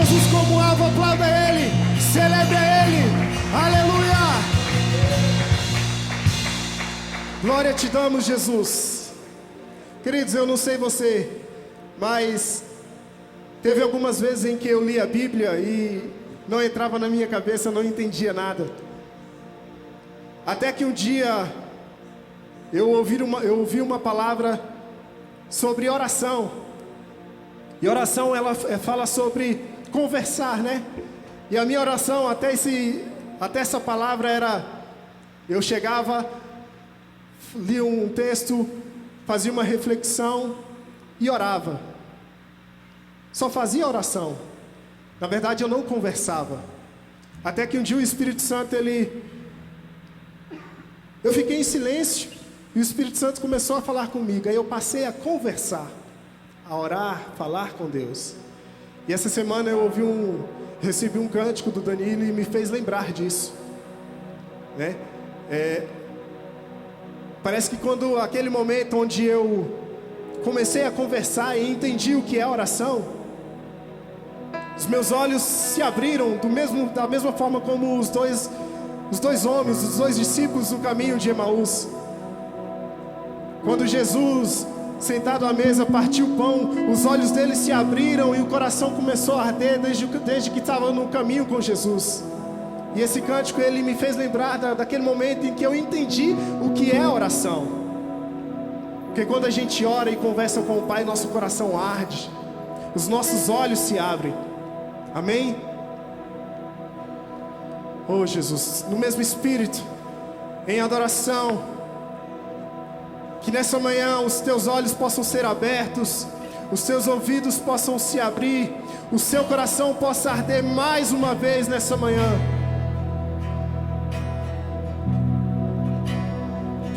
Jesus como alvo, aplauda Ele, celebre a Ele, aleluia! Glória te damos, Jesus. Queridos, eu não sei você, mas teve algumas vezes em que eu li a Bíblia e não entrava na minha cabeça, não entendia nada. Até que um dia eu ouvi uma palavra sobre oração. E oração, ela fala sobre conversar, né? E a minha oração até essa palavra era: eu chegava, lia um texto, fazia uma reflexão e orava. Só fazia oração. Na verdade, eu não conversava. Até que um dia o Espírito Santo, eu fiquei em silêncio e o Espírito Santo começou a falar comigo. Aí eu passei a conversar, a orar, falar com Deus. E essa semana eu recebi um cântico do Danilo e me fez lembrar disso, né? Parece que quando aquele momento onde eu comecei a conversar e entendi o que é oração, os meus olhos se abriram da mesma forma como os dois homens, os dois discípulos no caminho de Emaús. Quando Jesus, sentado à mesa, partiu o pão, os olhos dele se abriram e o coração começou a arder desde que estava no caminho com Jesus. E esse cântico, ele me fez lembrar daquele momento em que eu entendi o que é oração. Porque quando a gente ora e conversa com o Pai, nosso coração arde, os nossos olhos se abrem. Amém? Oh Jesus, no mesmo espírito, em adoração, que nessa manhã os teus olhos possam ser abertos, os teus ouvidos possam se abrir, o seu coração possa arder mais uma vez nessa manhã.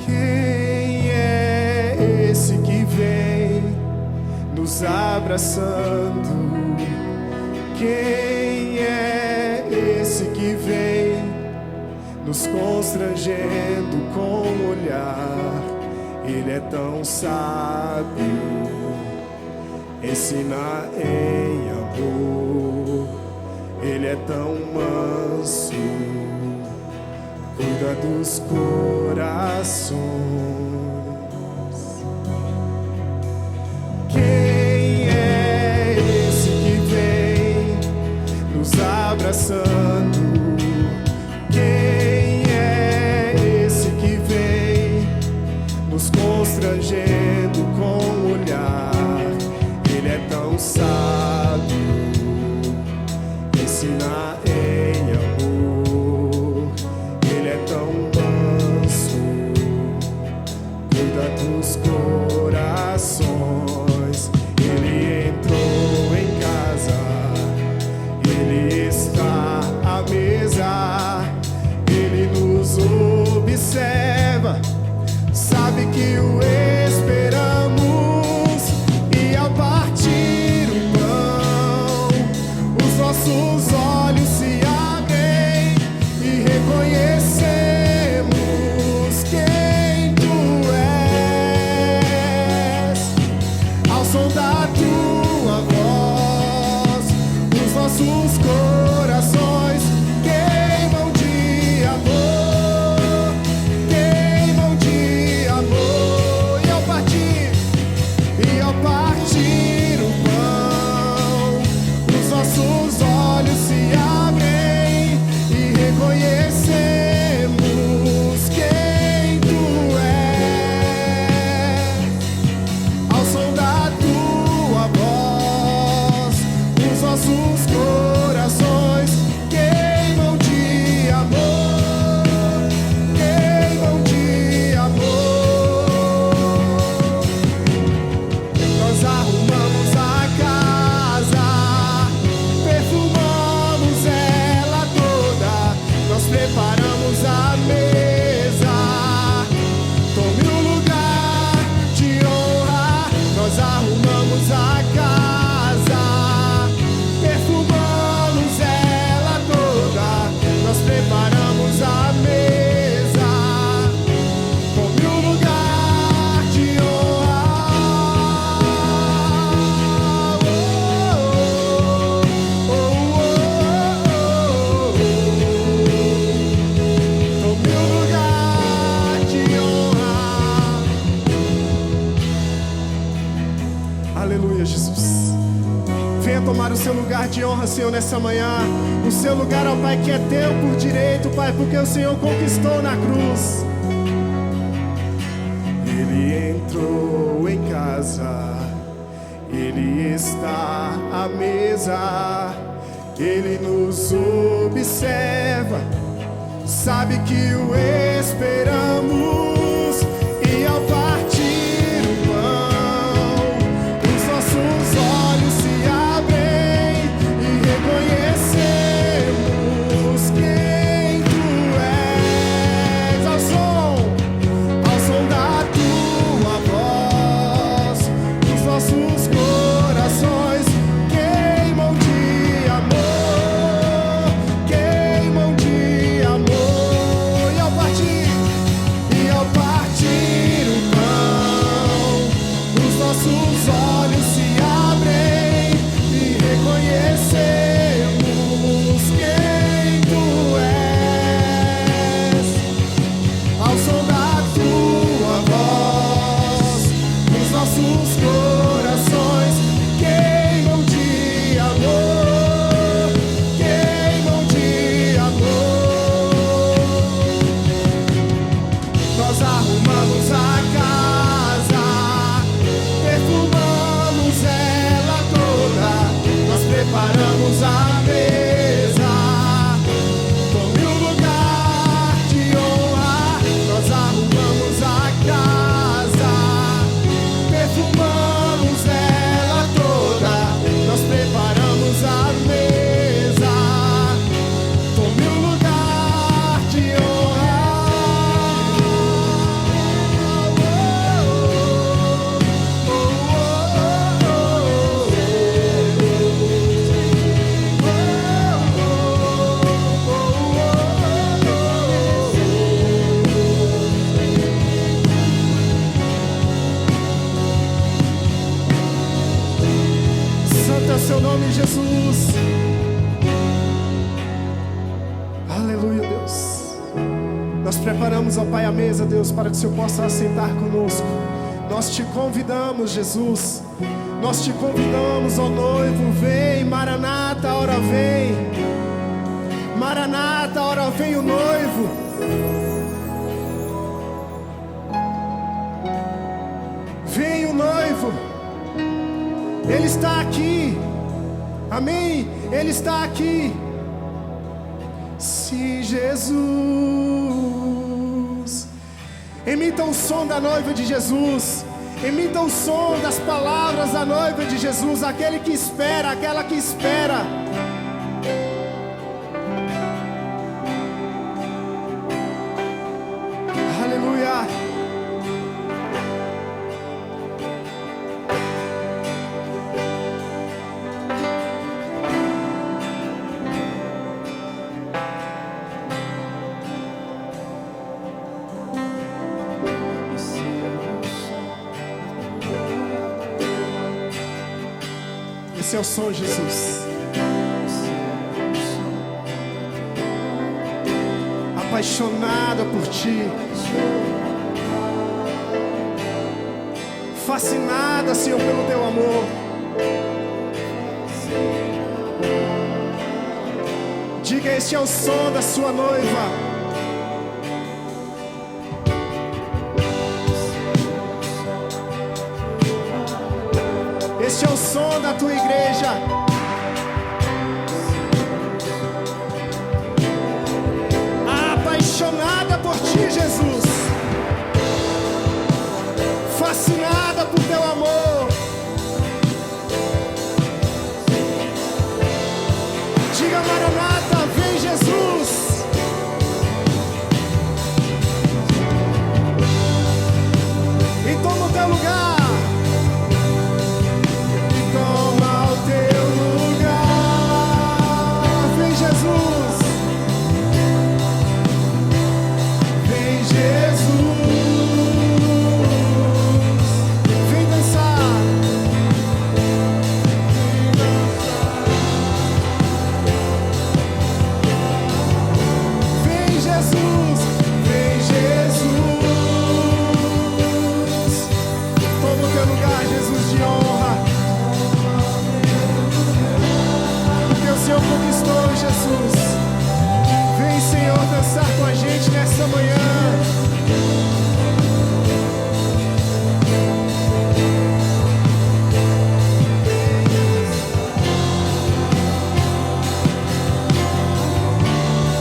Quem é esse que vem nos abraçando? Quem é esse que vem nos constrangendo com o olhar? Ele é tão sábio, ensina em amor. Ele é tão manso, cuida dos corações. Quem é esse que vem nos abraçando? Quem é esse que vem nos constrangendo com o olhar? Ele é tão sábio, ensina em amor. Ele é tão manso, cuida dos corações. Ele entrou em casa, ele está à mesa, ele nos observa, sabe que o esperamos, e ao partir o pão, os nossos olhos se abrem e reconhecemos quem tu és. Ao som da tua voz, os nossos corações queimam de amor, queimam de amor. E ao partir o pão, os nossos olhos se abrem e reconhecemos quem tu és. Ao som da tua voz, os nossos corações queimam de amor, queimam de amor. Nós arrumamos Aleluia, Jesus. Venha tomar o seu lugar de honra, Senhor, nessa manhã. O seu lugar, ó Pai, que é teu por direito, Pai, porque o Senhor conquistou na cruz. Ele entrou em casa, Ele está à mesa, Ele nos observa, sabe que o esperamos, e ao partir o pão, os nossos olhos se abrem e reconhecemos quem Tu és. Ao som da Tua voz, os nossos corações queimam de amor, queimam de amor. E ao partir o pão, os nossos olhos se abrem e reconhecemos quem Tu és. Ao som da Tua voz, os nossos corações queimam de amor, queimam de amor. Nós arrumamos a casa, perfumamos ela toda, nós preparamos a mesa. Tome o lugar de honra. Nós arrumamos a casa, perfumamos ela toda, nós preparamos a mesa. Tome o lugar de honra. Santo é o seu nome, Jesus. Aleluia, Deus. Nós preparamos, ó Pai, a mesa, Deus, para que o Senhor possa assentar conosco. Nós te convidamos, Jesus. Nós te convidamos, ó noivo, vem, Maranata, a hora vem. Maranata, a hora vem o noivo. Vem o noivo. Ele está aqui. Amém? Ele está aqui. Se Jesus. Emita o som da noiva de Jesus. Emita o som das palavras da noiva de Jesus. Aquele que espera, aquela que espera. Aleluia. Esse é o som, Jesus. Apaixonada por Ti, fascinada, Senhor, pelo Teu amor. Diga: este é o som da sua noiva. Este é o som da tua igreja. Apaixonada por Ti, Jesus. Fascinada por Teu amor. Diga: Maranata, vem, Jesus. E toma o Teu lugar. Vem, Jesus, vem dançar. que estou, Jesus. Vem, Senhor, dançar com a gente nessa manhã.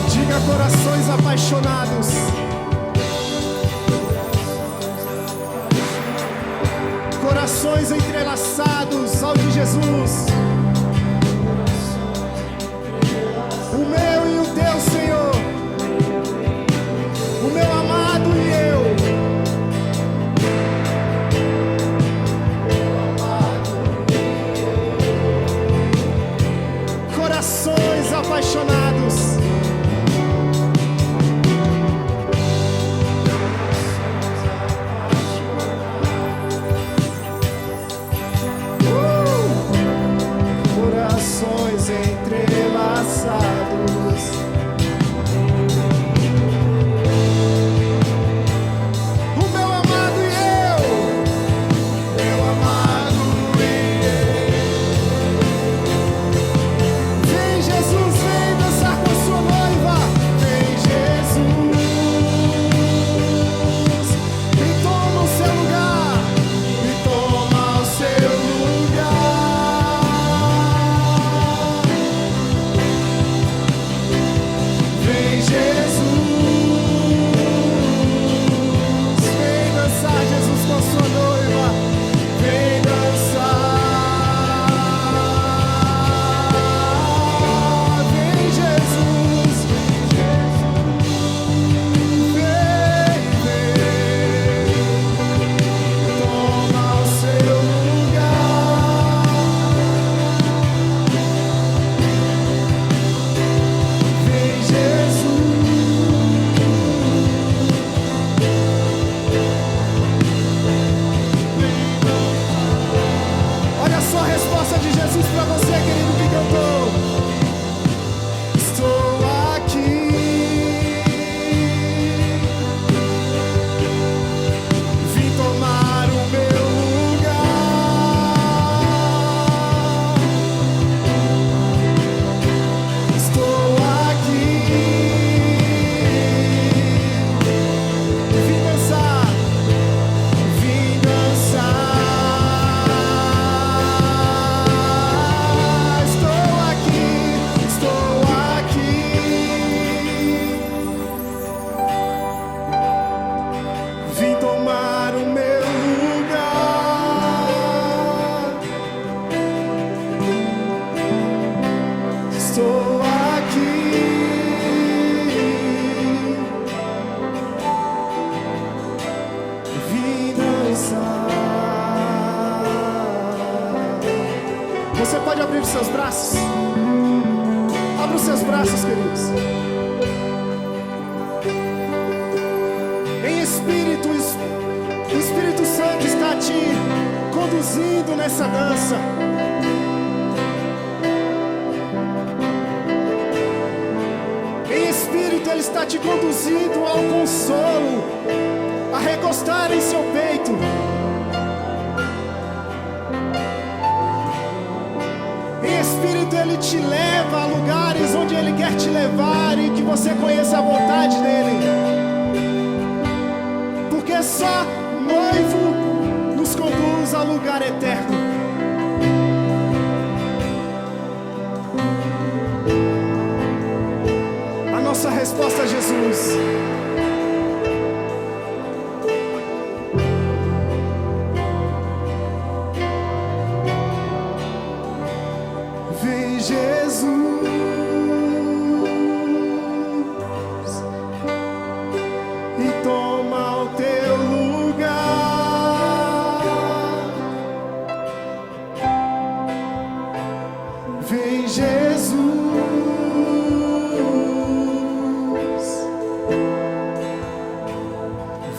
Diga corações apaixonados. Corações entrelaçados ao de Jesus. O meu e o teu, Senhor. O meu amado e eu. Corações apaixonados. Corações entrelaçados. O meu amado e eu. Meu amado e eu. Vem, Jesus, vem dançar com a sua noiva. Vem, Jesus, e toma o seu lugar. E toma o seu lugar. Vem, Jesus, vem dançar, Jesus, com a sua noiva. Vem dançar. Vem, Jesus, vem, vem. Toma o seu lugar. Vem, Jesus. Olha só a resposta de Jesus para você, querido, que cantou. Estou aqui. Vim tomar o meu lugar. Estou aqui. Vim dançar. Vim dançar. Estou aqui. Estou aqui. Vim tomar o meu lugar. Estou aqui. Vim dançar. Você pode abrir os seus braços? Abra os seus braços, queridos. Em espírito, o Espírito Santo está te conduzindo nessa dança. Em espírito, Ele está te conduzindo ao consolo, a recostar em seu peito. Em espírito, Ele te leva a lugares onde Ele quer te levar e que você conheça a vontade dEle. Porque só noivo nos conduz ao lugar eterno. A nossa resposta a Jesus. Vem, Jesus, e toma o teu lugar. Vem, Jesus,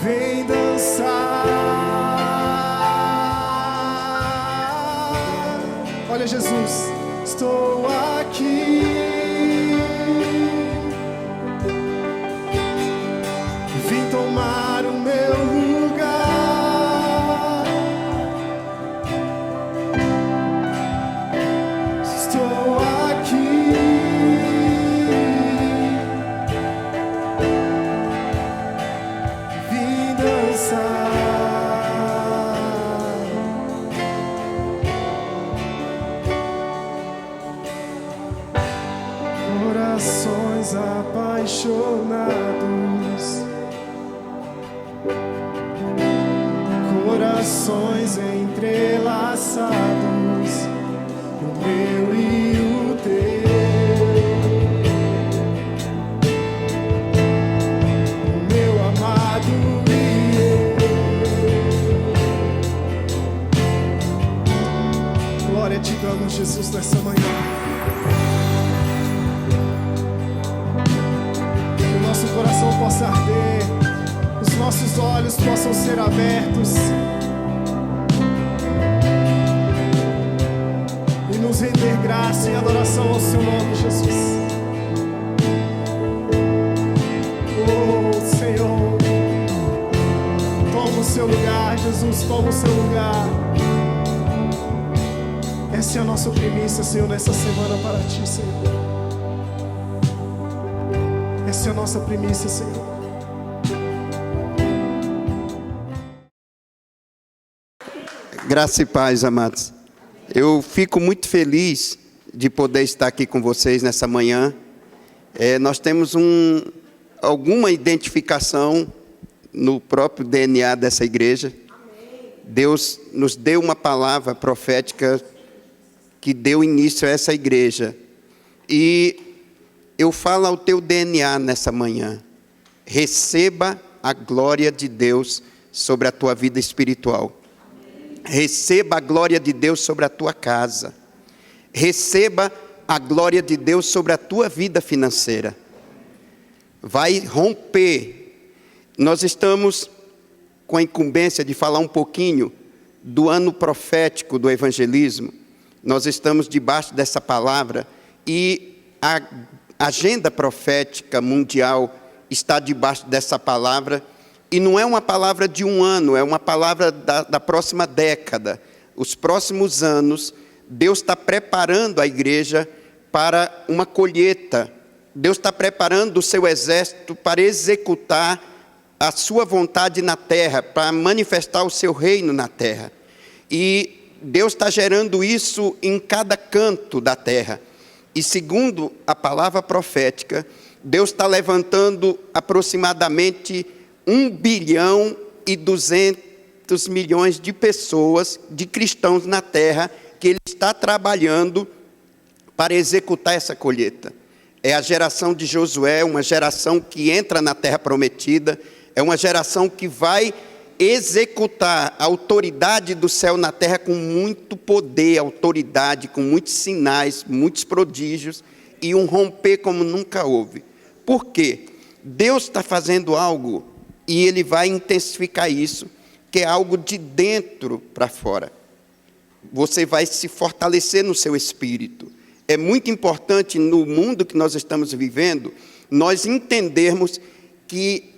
vem dançar. Olha, Jesus, estou aqui. Vim tomar o meu lugar. Estou aqui. corações apaixonados, corações entrelaçados, o meu e o teu, o meu amado e eu. Glória te damos, Jesus, nessa manhã. Que o nosso coração possa arder, os nossos olhos possam ser abertos e nos render graça e adoração ao seu nome, Jesus. Oh, Senhor, toma o seu lugar, Jesus, toma o seu lugar. Essa é a nossa primícia, Senhor, nessa semana para Ti, Senhor. Essa é a nossa primícia, Senhor. Graça e paz, amados. Eu fico muito feliz de poder estar aqui com vocês nessa manhã. Nós temos alguma identificação no próprio DNA dessa igreja. Deus nos deu uma palavra profética que deu início a essa igreja. E eu falo ao teu DNA nessa manhã. Receba a glória de Deus sobre a tua vida espiritual. Receba a glória de Deus sobre a tua casa. Receba a glória de Deus sobre a tua vida financeira. Vai romper. Nós estamos com a incumbência de falar um pouquinho do ano profético do evangelismo. Nós estamos debaixo dessa palavra e a agenda profética mundial está debaixo dessa palavra. E não é uma palavra de um ano, é uma palavra da próxima década. Os próximos anos, Deus está preparando a igreja para uma colheita. Deus está preparando o seu exército para executar a sua vontade na terra, para manifestar o seu reino na terra. E Deus está gerando isso em cada canto da terra. E segundo a palavra profética, Deus está levantando aproximadamente 1,2 bilhão de pessoas, de cristãos na terra, que Ele está trabalhando para executar essa colheita. É a geração de Josué, uma geração que entra na terra prometida, é uma geração que vai executar a autoridade do céu na terra com muito poder, autoridade, com muitos sinais, muitos prodígios e um romper como nunca houve. Por quê? Deus está fazendo algo e Ele vai intensificar isso, que é algo de dentro para fora. Você vai se fortalecer no seu espírito. É muito importante no mundo que nós estamos vivendo, nós entendermos que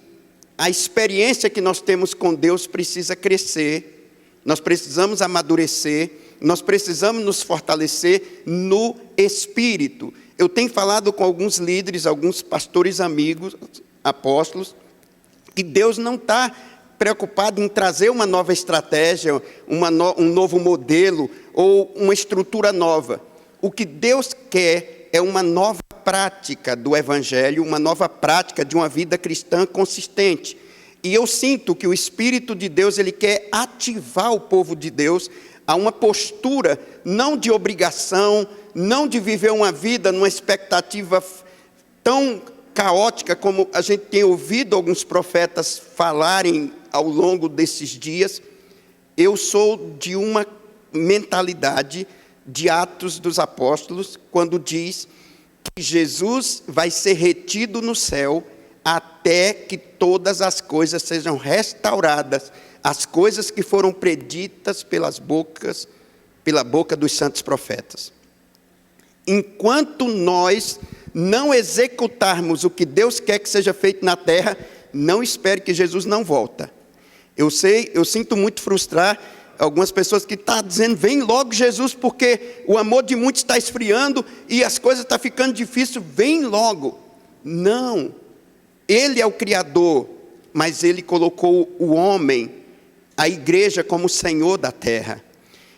a experiência que nós temos com Deus precisa crescer, nós precisamos amadurecer, nós precisamos nos fortalecer no Espírito. Eu tenho falado com alguns líderes, alguns pastores amigos, apóstolos, que Deus não está preocupado em trazer uma nova estratégia, um novo modelo ou uma estrutura nova. O que Deus quer é uma nova prática do Evangelho, uma nova prática de uma vida cristã consistente. E eu sinto que o Espírito de Deus, Ele quer ativar o povo de Deus a uma postura não de obrigação, não de viver uma vida numa expectativa tão caótica como a gente tem ouvido alguns profetas falarem ao longo desses dias. Eu sou de uma mentalidade de Atos dos Apóstolos, quando diz que Jesus vai ser retido no céu até que todas as coisas sejam restauradas, as coisas que foram preditas pela boca dos santos profetas. Enquanto nós não executarmos o que Deus quer que seja feito na terra, não espere que Jesus não volta. Eu sinto muito frustrar algumas pessoas que estão dizendo, vem logo Jesus, porque o amor de muitos está esfriando e as coisas estão ficando difíceis, vem logo. Não, Ele é o Criador, mas Ele colocou o homem, a igreja, como Senhor da terra.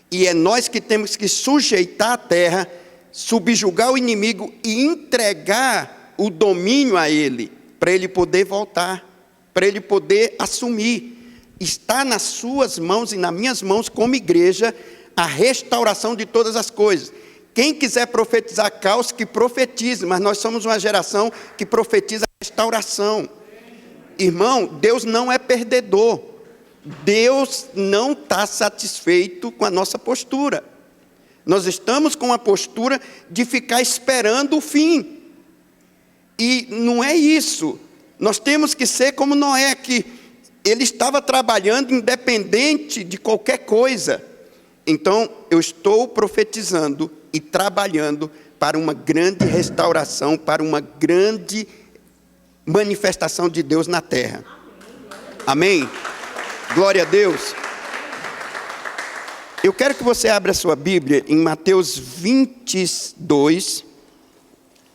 E é nós que temos que sujeitar a terra, subjugar o inimigo e entregar o domínio a ele, para ele poder voltar, para ele poder assumir. Está nas suas mãos e nas minhas mãos, como igreja, a restauração de todas as coisas. Quem quiser profetizar caos, que profetize, mas nós somos uma geração que profetiza restauração. Irmão, Deus não é perdedor. Deus não está satisfeito com a nossa postura. Nós estamos com a postura de ficar esperando o fim. E não é isso. Nós temos que ser como Noé, que ele estava trabalhando independente de qualquer coisa. Então, eu estou profetizando e trabalhando para uma grande restauração, para uma grande manifestação de Deus na terra. Amém? Glória a Deus. Eu quero que você abra a sua Bíblia em Mateus 22.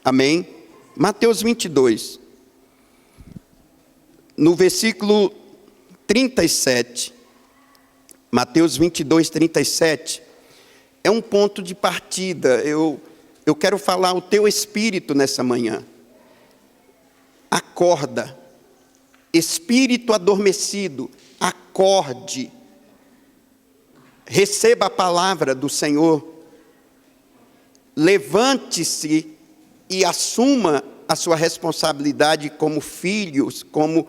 Amém? Mateus 22. No versículo 37. Mateus 22, 37. É um ponto de partida. Eu quero falar ao teu espírito nessa manhã. Acorda. Espírito adormecido, acorde. Receba a palavra do Senhor. Levante-se e assuma a sua responsabilidade como filhos, como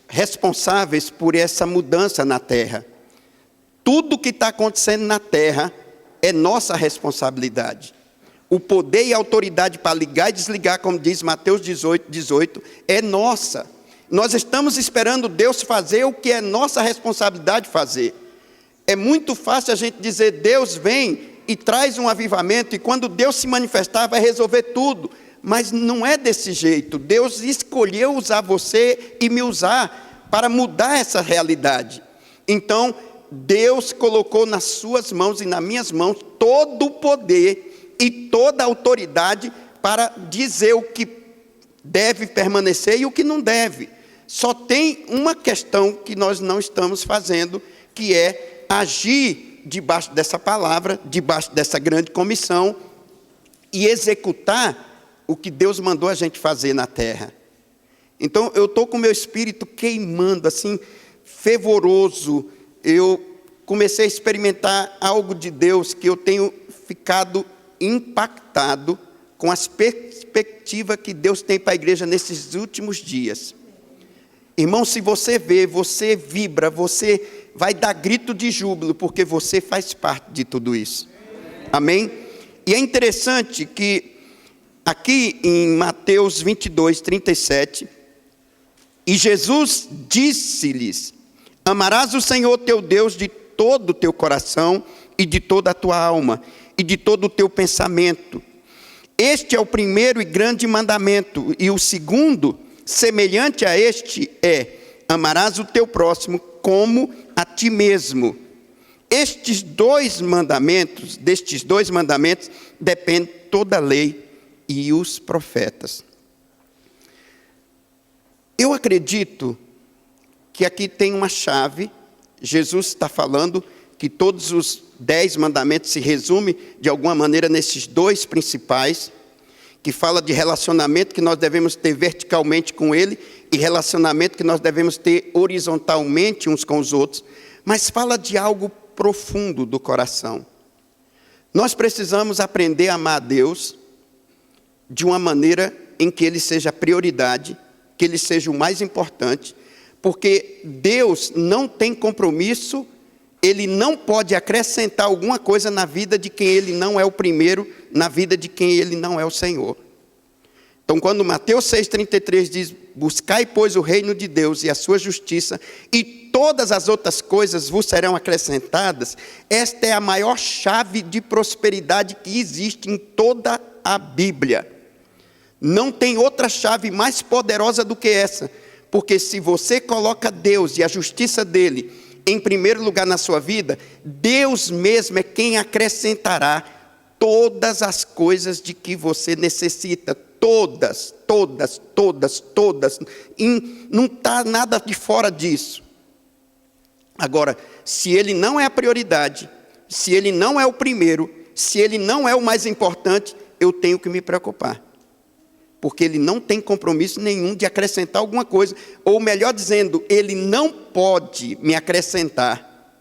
responsáveis por essa mudança na terra. Tudo que está acontecendo na terra é nossa responsabilidade. O poder e a autoridade para ligar e desligar, como diz Mateus 18, é nossa. Nós estamos esperando Deus fazer o que é nossa responsabilidade fazer. É muito fácil a gente dizer, Deus vem e traz um avivamento, e quando Deus se manifestar vai resolver tudo. Mas não é desse jeito. Deus escolheu usar você e me usar para mudar essa realidade. Então, Deus colocou nas suas mãos e nas minhas mãos todo o poder e toda a autoridade para dizer o que deve permanecer e o que não deve. Só tem uma questão que nós não estamos fazendo, que é agir debaixo dessa palavra, debaixo dessa grande comissão e executar o que Deus mandou a gente fazer na terra. Então, eu estou com o meu espírito queimando, assim, fervoroso. Eu comecei a experimentar algo de Deus que eu tenho ficado impactado com as perspectivas que Deus tem para a igreja nesses últimos dias. Irmão, se você vê, você vibra, você vai dar grito de júbilo, porque você faz parte de tudo isso. Amém? E é interessante que aqui em Mateus 22, 37, e Jesus disse-lhes, amarás o Senhor teu Deus de todo o teu coração e de toda a tua alma e de todo o teu pensamento. Este é o primeiro e grande mandamento, e o segundo, semelhante a este, é, amarás o teu próximo como a ti mesmo. Destes dois mandamentos, depende toda a lei e os profetas. Eu acredito que aqui tem uma chave. Jesus está falando que todos os 10 mandamentos se resumem, de alguma maneira, nesses dois principais, que fala de relacionamento que nós devemos ter verticalmente com Ele e relacionamento que nós devemos ter horizontalmente uns com os outros, mas fala de algo profundo do coração. Nós precisamos aprender a amar a Deus de uma maneira em que Ele seja a prioridade, que Ele seja o mais importante, porque Deus não tem compromisso, Ele não pode acrescentar alguma coisa na vida de quem Ele não é o primeiro, na vida de quem Ele não é o Senhor. Então, quando Mateus 6,33 diz, buscai, pois, o reino de Deus e a sua justiça, e todas as outras coisas vos serão acrescentadas, esta é a maior chave de prosperidade que existe em toda a Bíblia. Não tem outra chave mais poderosa do que essa, porque se você coloca Deus e a justiça dele em primeiro lugar na sua vida, Deus mesmo é quem acrescentará todas as coisas de que você necessita. Todas. Não está nada de fora disso. Agora, se ele não é a prioridade, se ele não é o primeiro, se ele não é o mais importante, eu tenho que me preocupar. porque ele não tem compromisso nenhum de acrescentar alguma coisa, ou melhor dizendo, ele não pode me acrescentar,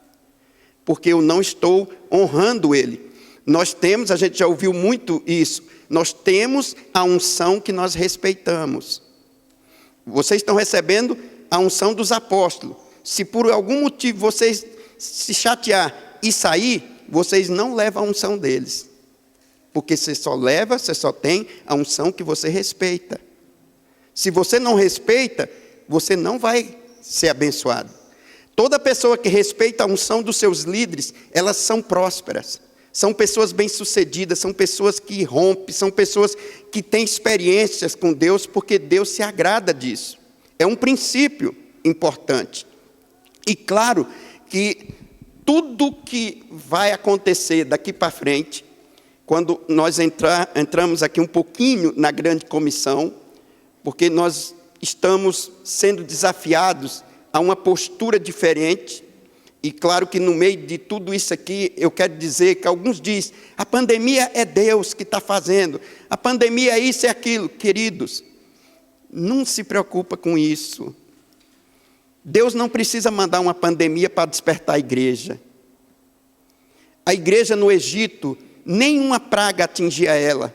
porque eu não estou honrando ele. Nós temos, a gente já ouviu muito isso, nós temos a unção que nós respeitamos. Vocês estão recebendo a unção dos apóstolos. Se por algum motivo vocês se chatear e sair, vocês não levam a unção deles. Porque você só tem a unção que você respeita. Se você não respeita, você não vai ser abençoado. Toda pessoa que respeita a unção dos seus líderes, elas são prósperas. São pessoas bem-sucedidas, são pessoas que rompem, são pessoas que têm experiências com Deus, porque Deus se agrada disso. É um princípio importante. E claro que tudo que vai acontecer daqui para frente, quando nós entramos aqui um pouquinho na grande comissão, porque nós estamos sendo desafiados a uma postura diferente, e claro que no meio de tudo isso aqui, eu quero dizer que alguns dizem, a pandemia é Deus que está fazendo, a pandemia é isso e aquilo. Queridos, não se preocupa com isso. Deus não precisa mandar uma pandemia para despertar a igreja. A igreja no Egito, nenhuma praga atingia ela.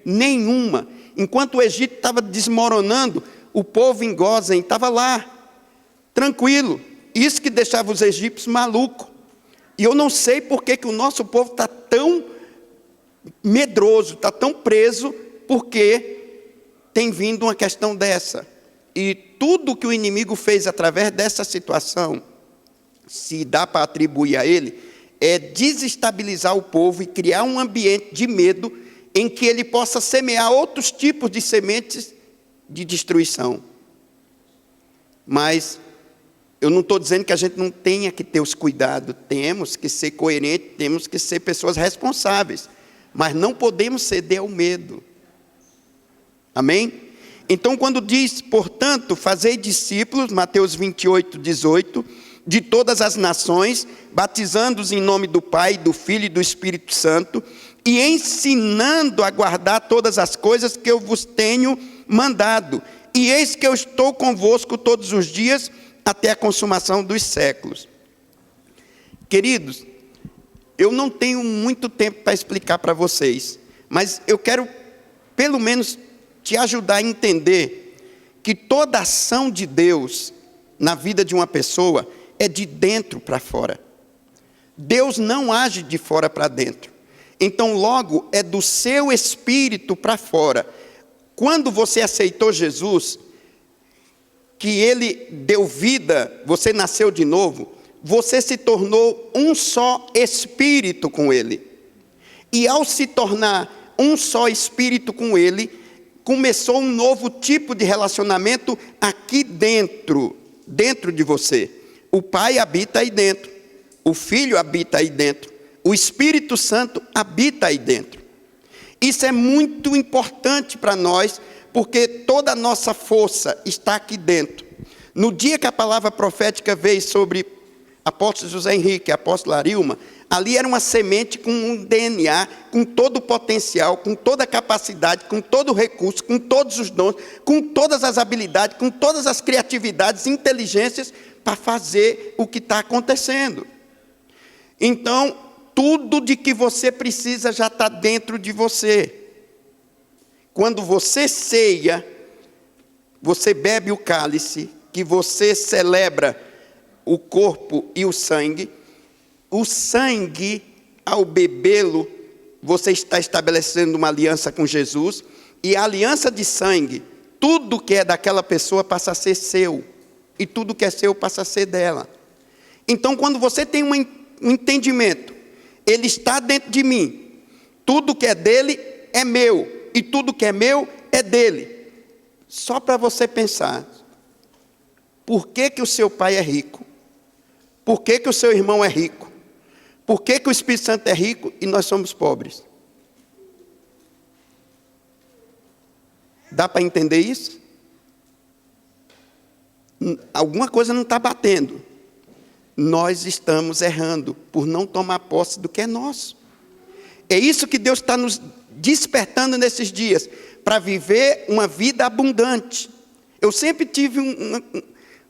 Nenhuma. Enquanto o Egito estava desmoronando, o povo em Gósen estava lá, tranquilo. Isso que deixava os egípcios malucos. E eu não sei por que o nosso povo está tão medroso, está tão preso, porque tem vindo uma questão dessa. E tudo que o inimigo fez através dessa situação, se dá para atribuir a ele, é desestabilizar o povo e criar um ambiente de medo em que ele possa semear outros tipos de sementes de destruição. Mas eu não estou dizendo que a gente não tenha que ter os cuidados, temos que ser coerentes, temos que ser pessoas responsáveis, mas não podemos ceder ao medo. Amém? Então, quando diz, portanto, fazei discípulos, Mateus 28, 18, de todas as nações, batizando-os em nome do Pai, do Filho e do Espírito Santo, e ensinando a guardar todas as coisas que eu vos tenho mandado. E eis que eu estou convosco todos os dias, até a consumação dos séculos. Queridos, eu não tenho muito tempo para explicar para vocês, mas eu quero, pelo menos, te ajudar a entender que toda ação de Deus na vida de uma pessoa é de dentro para fora. Deus não age de fora para dentro. Então, logo, é do seu espírito para fora. Quando você aceitou Jesus, que Ele deu vida, você nasceu de novo, você se tornou um só espírito com Ele. E ao se tornar um só espírito com Ele, começou um novo tipo de relacionamento aqui dentro de você. O Pai habita aí dentro, o Filho habita aí dentro, o Espírito Santo habita aí dentro. Isso é muito importante para nós, porque toda a nossa força está aqui dentro. No dia que a palavra profética veio sobre apóstolo José Henrique, apóstolo Arilma, ali era uma semente com um DNA, com todo o potencial, com toda a capacidade, com todo o recurso, com todos os dons, com todas as habilidades, com todas as criatividades, inteligências, para fazer o que está acontecendo. Então, tudo de que você precisa já está dentro de você. Quando você ceia, você bebe o cálice, que você celebra o corpo e o sangue, ao bebê-lo, você está estabelecendo uma aliança com Jesus, e a aliança de sangue, tudo que é daquela pessoa passa a ser seu, e tudo que é seu passa a ser dela. Então, quando você tem um entendimento, ele está dentro de mim, tudo que é dele é meu, e tudo que é meu é dele. Só para você pensar, por que o seu pai é rico? Por que o seu irmão é rico? Por que o Espírito Santo é rico e nós somos pobres? Dá para entender isso? Alguma coisa não está batendo. Nós estamos errando por não tomar posse do que é nosso. É isso que Deus está nos despertando nesses dias. para viver uma vida abundante. Eu sempre tive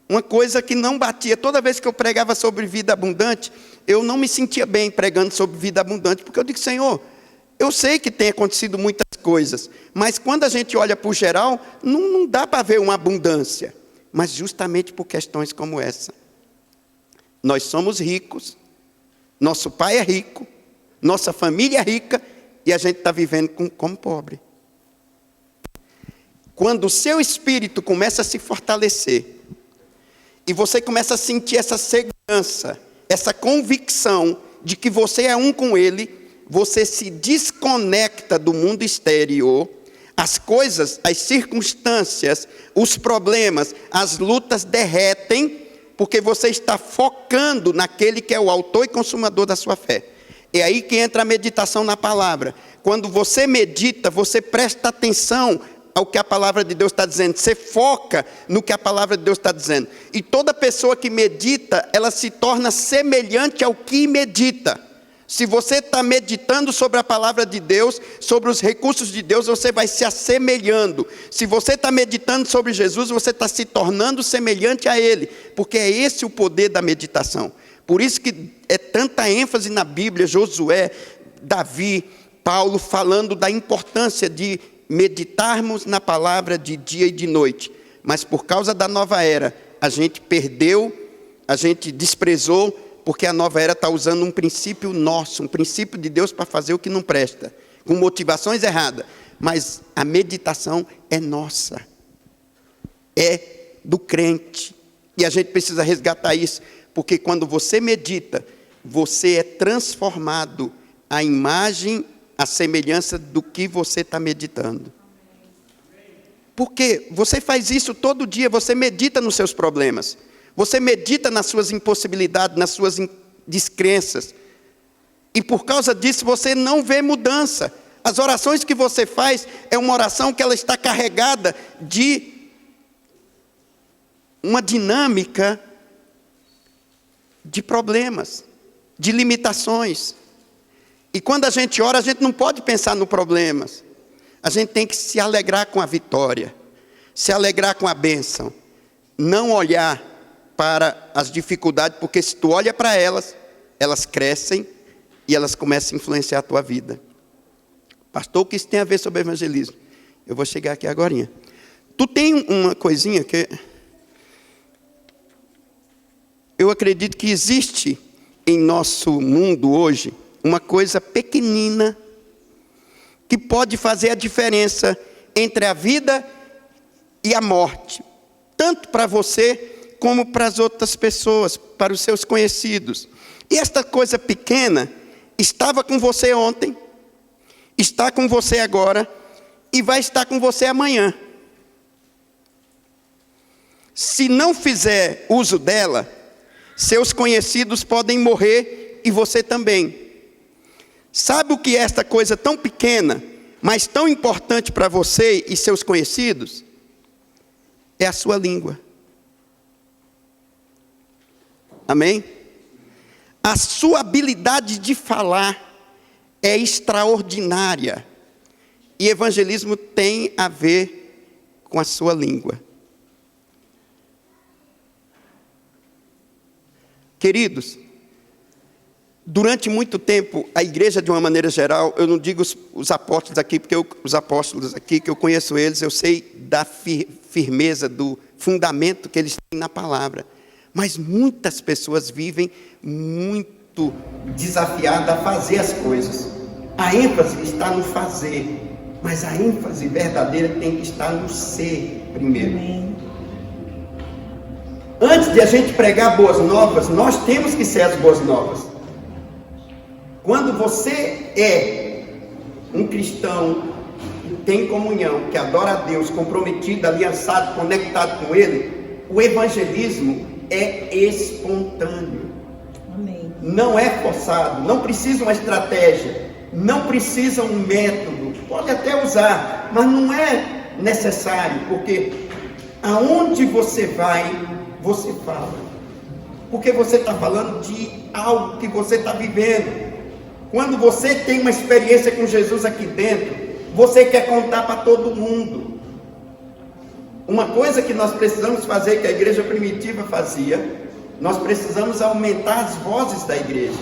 uma coisa que não batia. Toda vez que eu pregava sobre vida abundante, eu não me sentia bem pregando sobre vida abundante, porque eu digo, Senhor, eu sei que tem acontecido muitas coisas, mas quando a gente olha para o geral, não dá para ver uma abundância. Mas justamente por questões como essa. Nós somos ricos, nosso pai é rico, nossa família é rica, e a gente está vivendo como pobre. Quando o seu espírito começa a se fortalecer, e você começa a sentir essa segurança, essa convicção de que você é um com Ele, você se desconecta do mundo exterior, as coisas, as circunstâncias, os problemas, as lutas derretem, porque você está focando naquele que é o autor e consumador da sua fé. É aí que entra a meditação na palavra. Quando você medita, você presta atenção ao que a palavra de Deus está dizendo. Você foca no que a palavra de Deus está dizendo. E toda pessoa que medita, ela se torna semelhante ao que medita. Se você está meditando sobre a palavra de Deus, sobre os recursos de Deus, você vai se assemelhando. Se você está meditando sobre Jesus, você está se tornando semelhante a Ele. Porque é esse o poder da meditação. Por isso que é tanta ênfase na Bíblia, Josué, Davi, Paulo, falando da importância de meditarmos na palavra de dia e de noite. Mas por causa da nova era, a gente perdeu, a gente desprezou, porque a nova era está usando um princípio nosso, um princípio de Deus para fazer o que não presta, com motivações erradas. Mas a meditação é nossa, é do crente. E a gente precisa resgatar isso, porque quando você medita, você é transformado à imagem, à semelhança do que você está meditando. Porque você faz isso todo dia, você medita nos seus problemas. Você medita nas suas impossibilidades, nas suas descrenças. E por causa disso você não vê mudança. As orações que você faz é uma oração que ela está carregada de uma dinâmica de problemas, de limitações. E quando a gente ora, a gente não pode pensar no problemas. A gente tem que se alegrar com a vitória, se alegrar com a bênção. Não olhar para as dificuldades, porque se tu olha para elas, elas crescem e elas começam a influenciar a tua vida. Pastor, o que isso tem a ver sobre evangelismo? Eu vou chegar aqui agorinha. Tu tem uma coisinha que eu acredito que existe em nosso mundo hoje, uma coisa pequenina que pode fazer a diferença entre a vida e a morte, tanto para você como para as outras pessoas, para os seus conhecidos. E esta coisa pequena estava com você ontem, está com você agora e vai estar com você amanhã. Se não fizer uso dela, seus conhecidos podem morrer e você também. Sabe o que é esta coisa tão pequena, mas tão importante para você e seus conhecidos? É a sua língua. Amém? A sua habilidade de falar é extraordinária. E evangelismo tem a ver com a sua língua. Queridos, durante muito tempo, a igreja, de uma maneira geral, eu não digo os apóstolos aqui, porque os apóstolos aqui, que eu conheço eles, eu sei da firmeza, do fundamento que eles têm na palavra. Mas muitas pessoas vivem muito desafiadas a fazer as coisas. A ênfase está no fazer, mas a ênfase verdadeira tem que estar no ser primeiro. Amém. Antes de a gente pregar boas novas, nós temos que ser as boas novas. Quando você é um cristão que tem comunhão, que adora a Deus, comprometido, aliançado, conectado com Ele, o evangelismo é espontâneo. Amém. Não é forçado, não precisa uma estratégia, não precisa um método, pode até usar, mas não é necessário, porque aonde você vai, você fala, porque você está falando de algo que você está vivendo. Quando você tem uma experiência com Jesus aqui dentro, você quer contar para todo mundo. Uma coisa que nós precisamos fazer, que a igreja primitiva fazia, nós precisamos aumentar as vozes da igreja.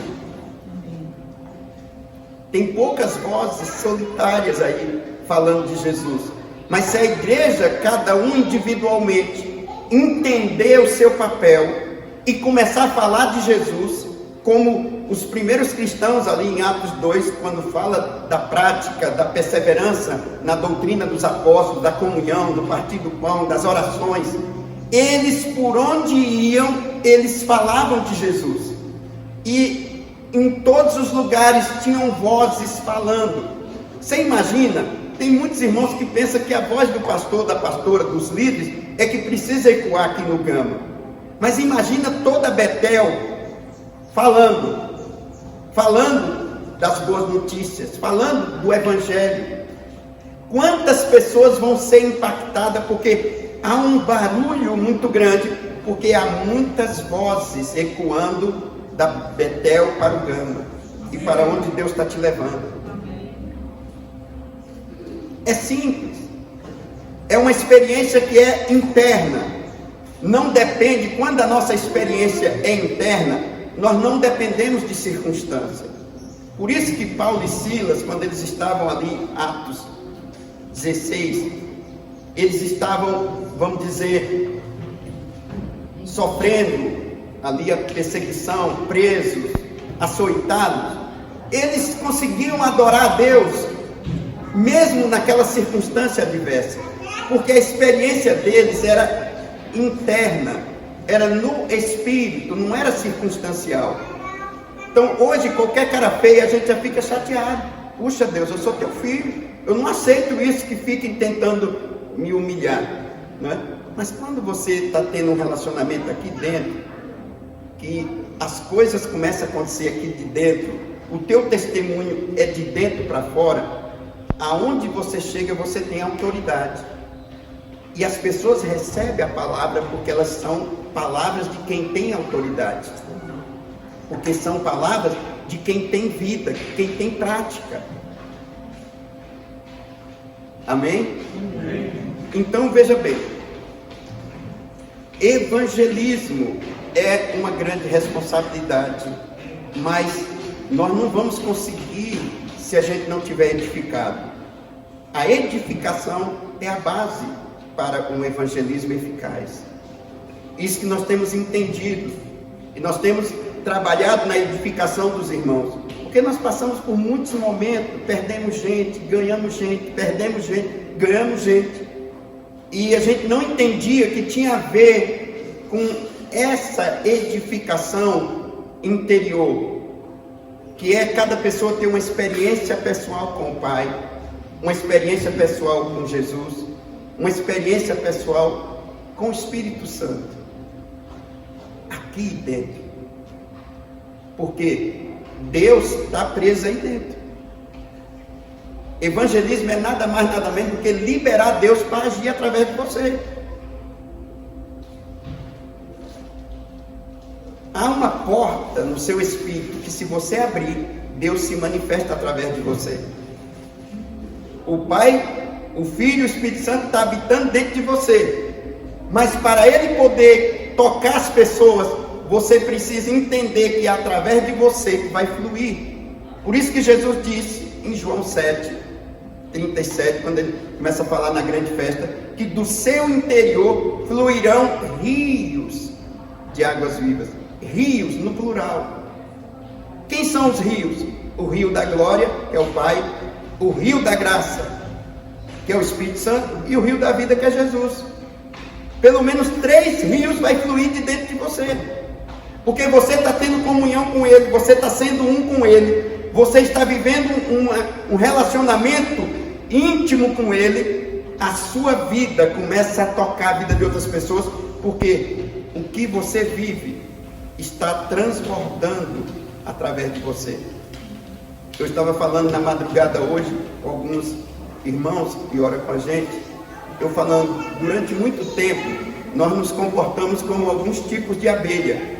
Tem poucas vozes solitárias aí falando de Jesus. Mas se a igreja, cada um individualmente, entender o seu papel e começar a falar de Jesus, como os primeiros cristãos ali em Atos 2, quando fala da prática, da perseverança na doutrina dos apóstolos, da comunhão, do partir do pão, das orações, eles por onde iam, eles falavam de Jesus. E em todos os lugares tinham vozes falando. Você imagina, tem muitos irmãos que pensam que a voz do pastor, da pastora, dos líderes, é que precisa ecoar aqui no Gama. Mas imagina toda Betel falando das boas notícias, falando do Evangelho. Quantas pessoas vão ser impactadas, porque há um barulho muito grande, porque há muitas vozes ecoando da Betel para o Gama, e para onde Deus está te levando. É simples, é uma experiência que é interna, não depende. Quando a nossa experiência é interna, nós não dependemos de circunstâncias. Por isso que Paulo e Silas, quando eles estavam ali, Atos 16, eles estavam, vamos dizer, sofrendo ali a perseguição, presos, açoitados. Eles conseguiam adorar a Deus, mesmo naquela circunstância adversa, porque a experiência deles era interna, era no espírito, não era circunstancial. Então hoje qualquer cara feia a gente já fica chateado. Puxa Deus, eu sou teu filho, eu não aceito isso, que fiquem tentando me humilhar, né? Mas quando você está tendo um relacionamento aqui dentro, que as coisas começam a acontecer aqui de dentro, o teu testemunho é de dentro para fora, aonde você chega você tem autoridade. E as pessoas recebem a palavra porque elas são palavras de quem tem autoridade. Porque são palavras de quem tem vida, de quem tem prática. Amém? Amém. Então veja bem, evangelismo é uma grande responsabilidade, mas nós não vamos conseguir se a gente não tiver edificado. A edificação é a base para um evangelismo eficaz. Isso que nós temos entendido, e nós temos trabalhado na edificação dos irmãos, porque nós passamos por muitos momentos, perdemos gente, ganhamos gente, perdemos gente, ganhamos gente, e a gente não entendia que tinha a ver com essa edificação interior, que é cada pessoa ter uma experiência pessoal com o Pai, uma experiência pessoal com Jesus, uma experiência pessoal com o Espírito Santo, aqui dentro, porque Deus está preso aí dentro. Evangelismo é nada mais, nada menos do que liberar Deus para agir através de você. Há uma porta no seu espírito que, se você abrir, Deus se manifesta através de você. O Pai, o Filho e o Espírito Santo estão habitando dentro de você. Mas para Ele poder tocar as pessoas, você precisa entender que é através de você que vai fluir. Por isso que Jesus disse em João 7:37, quando ele começa a falar na grande festa, que do seu interior fluirão rios de águas vivas. Rios no plural. Quem são os rios? O rio da glória, que é o Pai, o rio da graça, que é o Espírito Santo, e o rio da vida, que é Jesus. Pelo menos 3 rios vai fluir de dentro de você, porque você está tendo comunhão com Ele, você está sendo um com Ele, você está vivendo um relacionamento íntimo com Ele. A sua vida começa a tocar a vida de outras pessoas, porque o que você vive está transbordando através de você. Eu estava falando na madrugada hoje com alguns irmãos que oram com a gente, eu falando, durante muito tempo nós nos comportamos como alguns tipos de abelha,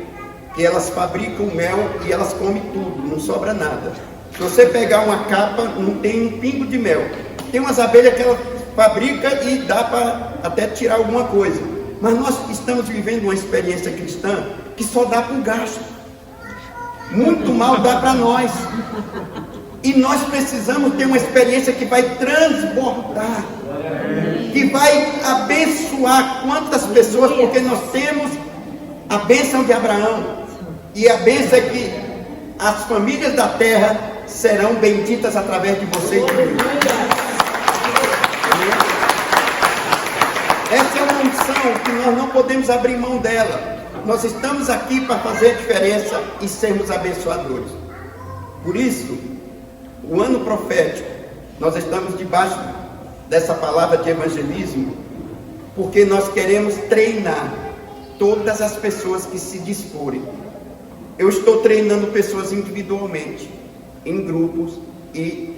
que elas fabricam mel e elas comem tudo, não sobra nada. Se você pegar uma capa, não tem um pingo de mel, tem umas abelhas que ela fabrica e dá para até tirar alguma coisa. Mas nós estamos vivendo uma experiência cristã que só dá para o gasto. Muito mal dá para nós. E nós precisamos ter uma experiência que vai transbordar, que vai abençoar quantas pessoas, porque nós temos a bênção de Abraão. E a bênção é que as famílias da terra serão benditas através de vocês. Essa é uma unção que nós não podemos abrir mão dela. Nós estamos aqui para fazer a diferença e sermos abençoadores. Por isso, o ano profético, nós estamos debaixo dessa palavra de evangelismo, porque nós queremos treinar todas as pessoas que se disporem. Eu estou treinando pessoas individualmente, em grupos e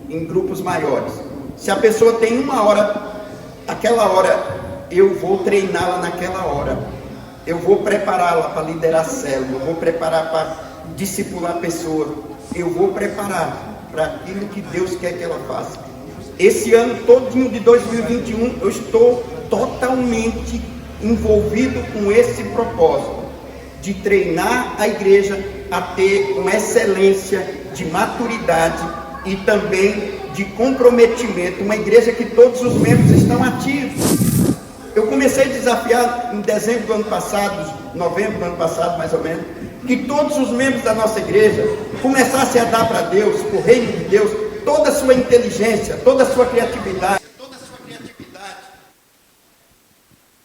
em grupos maiores. Se a pessoa tem uma hora, aquela hora eu vou treiná-la naquela hora. Eu vou prepará-la para liderar a célula, eu vou preparar para discipular a pessoa, eu vou preparar para aquilo que Deus quer que ela faça. Esse ano todinho de 2021 eu estou totalmente envolvido com esse propósito de treinar a igreja a ter uma excelência de maturidade e também de comprometimento, uma igreja que todos os membros estão ativos. Eu comecei a desafiar em dezembro do ano passado, novembro do ano passado mais ou menos, que todos os membros da nossa igreja começassem a dar para Deus, para o reino de Deus, toda a sua inteligência, toda a sua criatividade,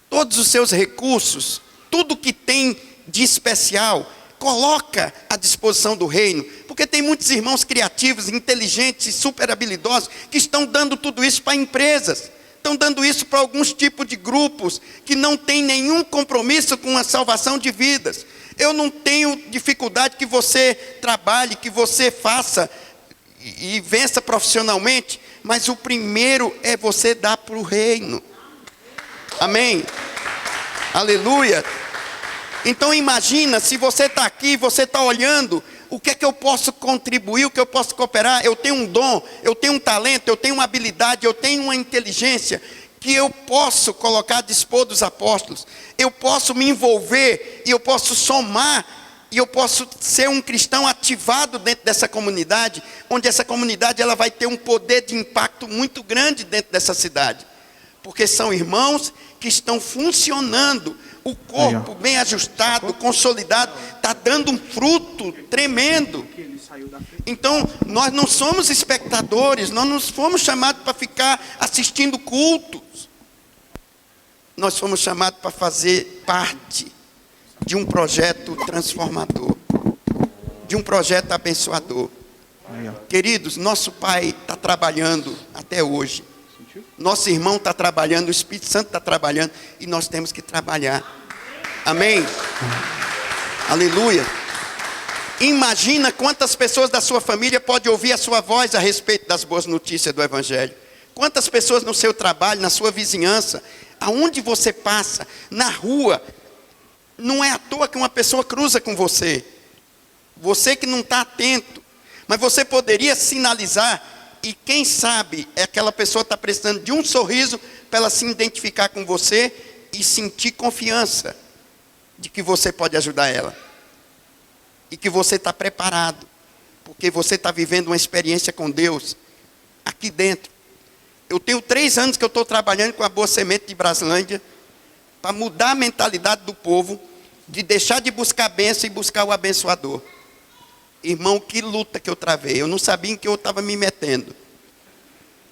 todos os seus recursos, tudo que tem de especial, coloca à disposição do reino, porque tem muitos irmãos criativos, inteligentes, super habilidosos, que estão dando tudo isso para empresas, estão dando isso para alguns tipos de grupos, que não tem nenhum compromisso com a salvação de vidas. Eu não tenho dificuldade que você trabalhe, que você faça e vença profissionalmente, mas o primeiro é você dar para o reino. Amém? Aleluia. Então imagina, se você está aqui, você está olhando, o que é que eu posso contribuir, o que eu posso cooperar? Eu tenho um dom, eu tenho um talento, eu tenho uma habilidade, eu tenho uma inteligência que eu posso colocar a dispor dos apóstolos. Eu posso me envolver e eu posso somar e eu posso ser um cristão ativado dentro dessa comunidade, onde essa comunidade ela vai ter um poder de impacto muito grande dentro dessa cidade. Porque são irmãos que estão funcionando, o corpo bem ajustado, consolidado, está dando um fruto tremendo. Então, nós não somos espectadores, nós não fomos chamados para ficar assistindo cultos. Nós fomos chamados para fazer parte de um projeto transformador, de um projeto abençoador. Queridos, nosso Pai está trabalhando até hoje. Nosso irmão está trabalhando, o Espírito Santo está trabalhando, e nós temos que trabalhar. Amém? Aleluia. Imagina quantas pessoas da sua família podem ouvir a sua voz a respeito das boas notícias do Evangelho. Quantas pessoas no seu trabalho, na sua vizinhança, aonde você passa, na rua. Não é à toa que uma pessoa cruza com você. Você que não está atento, mas você poderia sinalizar. E quem sabe aquela pessoa está precisando de um sorriso para ela se identificar com você e sentir confiança de que você pode ajudar ela. E que você está preparado, porque você está vivendo uma experiência com Deus aqui dentro. Eu tenho 3 anos que eu estou trabalhando com a Boa Semente de Braslândia para mudar a mentalidade do povo, de deixar de buscar a bênção e buscar o abençoador. Irmão, que luta que eu travei. Eu não sabia em que eu estava me metendo.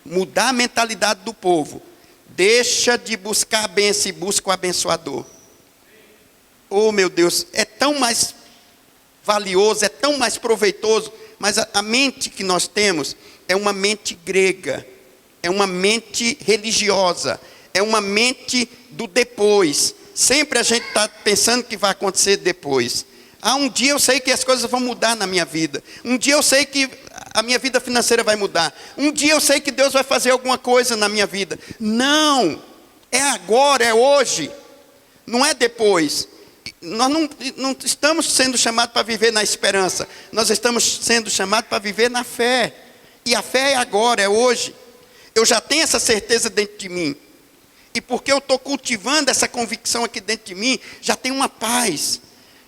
Mudar a mentalidade do povo. Deixa de buscar a bênção e busca o abençoador. Oh, meu Deus, é tão mais valioso, é tão mais proveitoso. Mas a mente que nós temos é uma mente grega. É uma mente religiosa. É uma mente do depois. Sempre a gente está pensando que vai acontecer depois. Um dia eu sei que as coisas vão mudar na minha vida. Um dia eu sei que a minha vida financeira vai mudar. Um dia eu sei que Deus vai fazer alguma coisa na minha vida. Não, é agora, é hoje. Não é depois. Nós não estamos sendo chamados para viver na esperança. Nós estamos sendo chamados para viver na fé. E a fé é agora, é hoje. Eu já tenho essa certeza dentro de mim. E porque eu estou cultivando essa convicção aqui dentro de mim, já tem uma paz,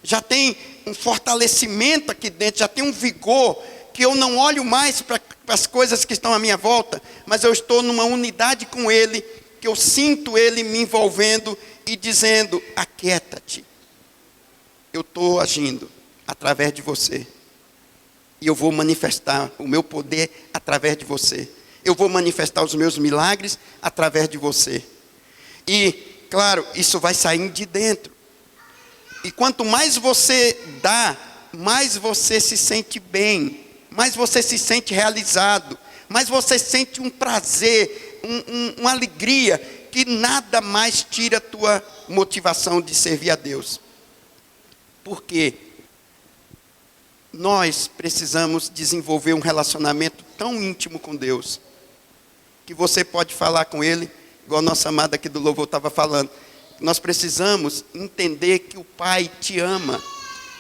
já tem um fortalecimento aqui dentro, já tem um vigor, que eu não olho mais para as coisas que estão à minha volta, mas eu estou numa unidade com Ele, que eu sinto Ele me envolvendo e dizendo: aquieta-te, eu estou agindo através de você, e eu vou manifestar o meu poder através de você, eu vou manifestar os meus milagres através de você. E, claro, isso vai saindo de dentro. E quanto mais você dá, mais você se sente bem, mais você se sente realizado, mais você sente um prazer, uma alegria, que nada mais tira a tua motivação de servir a Deus. Por quê? Nós precisamos desenvolver um relacionamento tão íntimo com Deus, que você pode falar com Ele, igual a nossa amada aqui do louvor estava falando. Nós precisamos entender que o Pai te ama.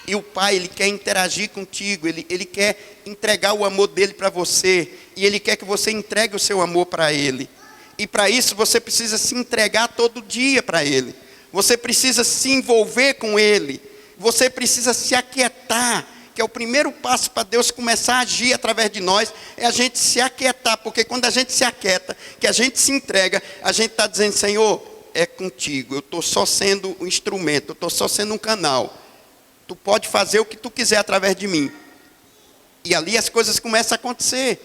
E o Pai, Ele quer interagir contigo. Ele quer entregar o amor dEle para você. E Ele quer que você entregue o seu amor para Ele. E para isso você precisa se entregar todo dia para Ele. Você precisa se envolver com Ele. Você precisa se aquietar. Que é o primeiro passo para Deus começar a agir através de nós, é a gente se aquietar, porque quando a gente se aquieta, que a gente se entrega, a gente está dizendo: Senhor, é contigo, eu estou só sendo um instrumento, eu estou só sendo um canal, tu pode fazer o que tu quiser através de mim. E ali as coisas começam a acontecer.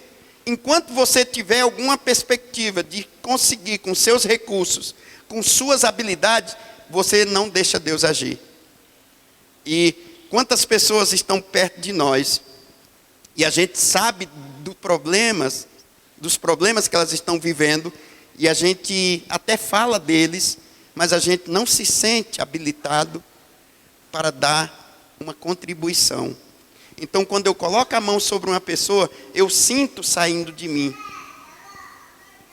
Enquanto você tiver alguma perspectiva de conseguir com seus recursos, com suas habilidades, você não deixa Deus agir. E quantas pessoas estão perto de nós, e a gente sabe dos problemas que elas estão vivendo, e a gente até fala deles, mas a gente não se sente habilitado para dar uma contribuição. Então, quando eu coloco a mão sobre uma pessoa, eu sinto saindo de mim,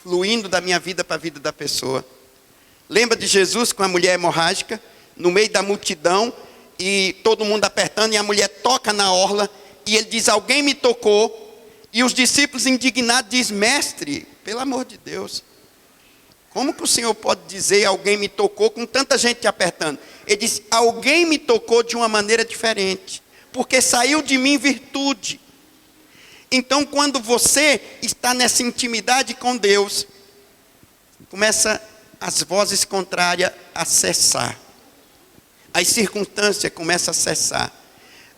fluindo da minha vida para a vida da pessoa. Lembra de Jesus com a mulher hemorrágica, no meio da multidão, e todo mundo apertando, e a mulher toca na orla, e ele diz: alguém me tocou, e os discípulos indignados dizem: mestre, pelo amor de Deus, como que o Senhor pode dizer alguém me tocou com tanta gente te apertando? Ele diz: alguém me tocou de uma maneira diferente, porque saiu de mim virtude. Então, quando você está nessa intimidade com Deus, começa as vozes contrárias a cessar. As circunstâncias começam a cessar.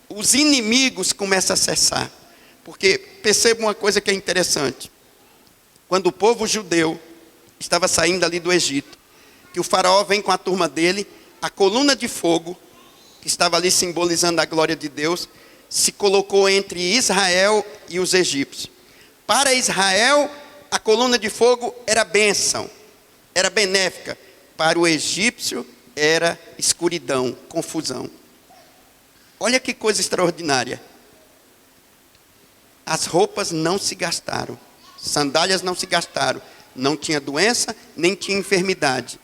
Os inimigos começam a cessar. Porque perceba uma coisa que é interessante. Quando o povo judeu estava saindo ali do Egito, que o faraó vem com a turma dele, a coluna de fogo, que estava ali simbolizando a glória de Deus, se colocou entre Israel e os egípcios. Para Israel, a coluna de fogo era bênção, era benéfica. Para o egípcio, era escuridão, confusão. Olha que coisa extraordinária. As roupas não se gastaram, sandálias não se gastaram, não tinha doença, nem tinha enfermidade.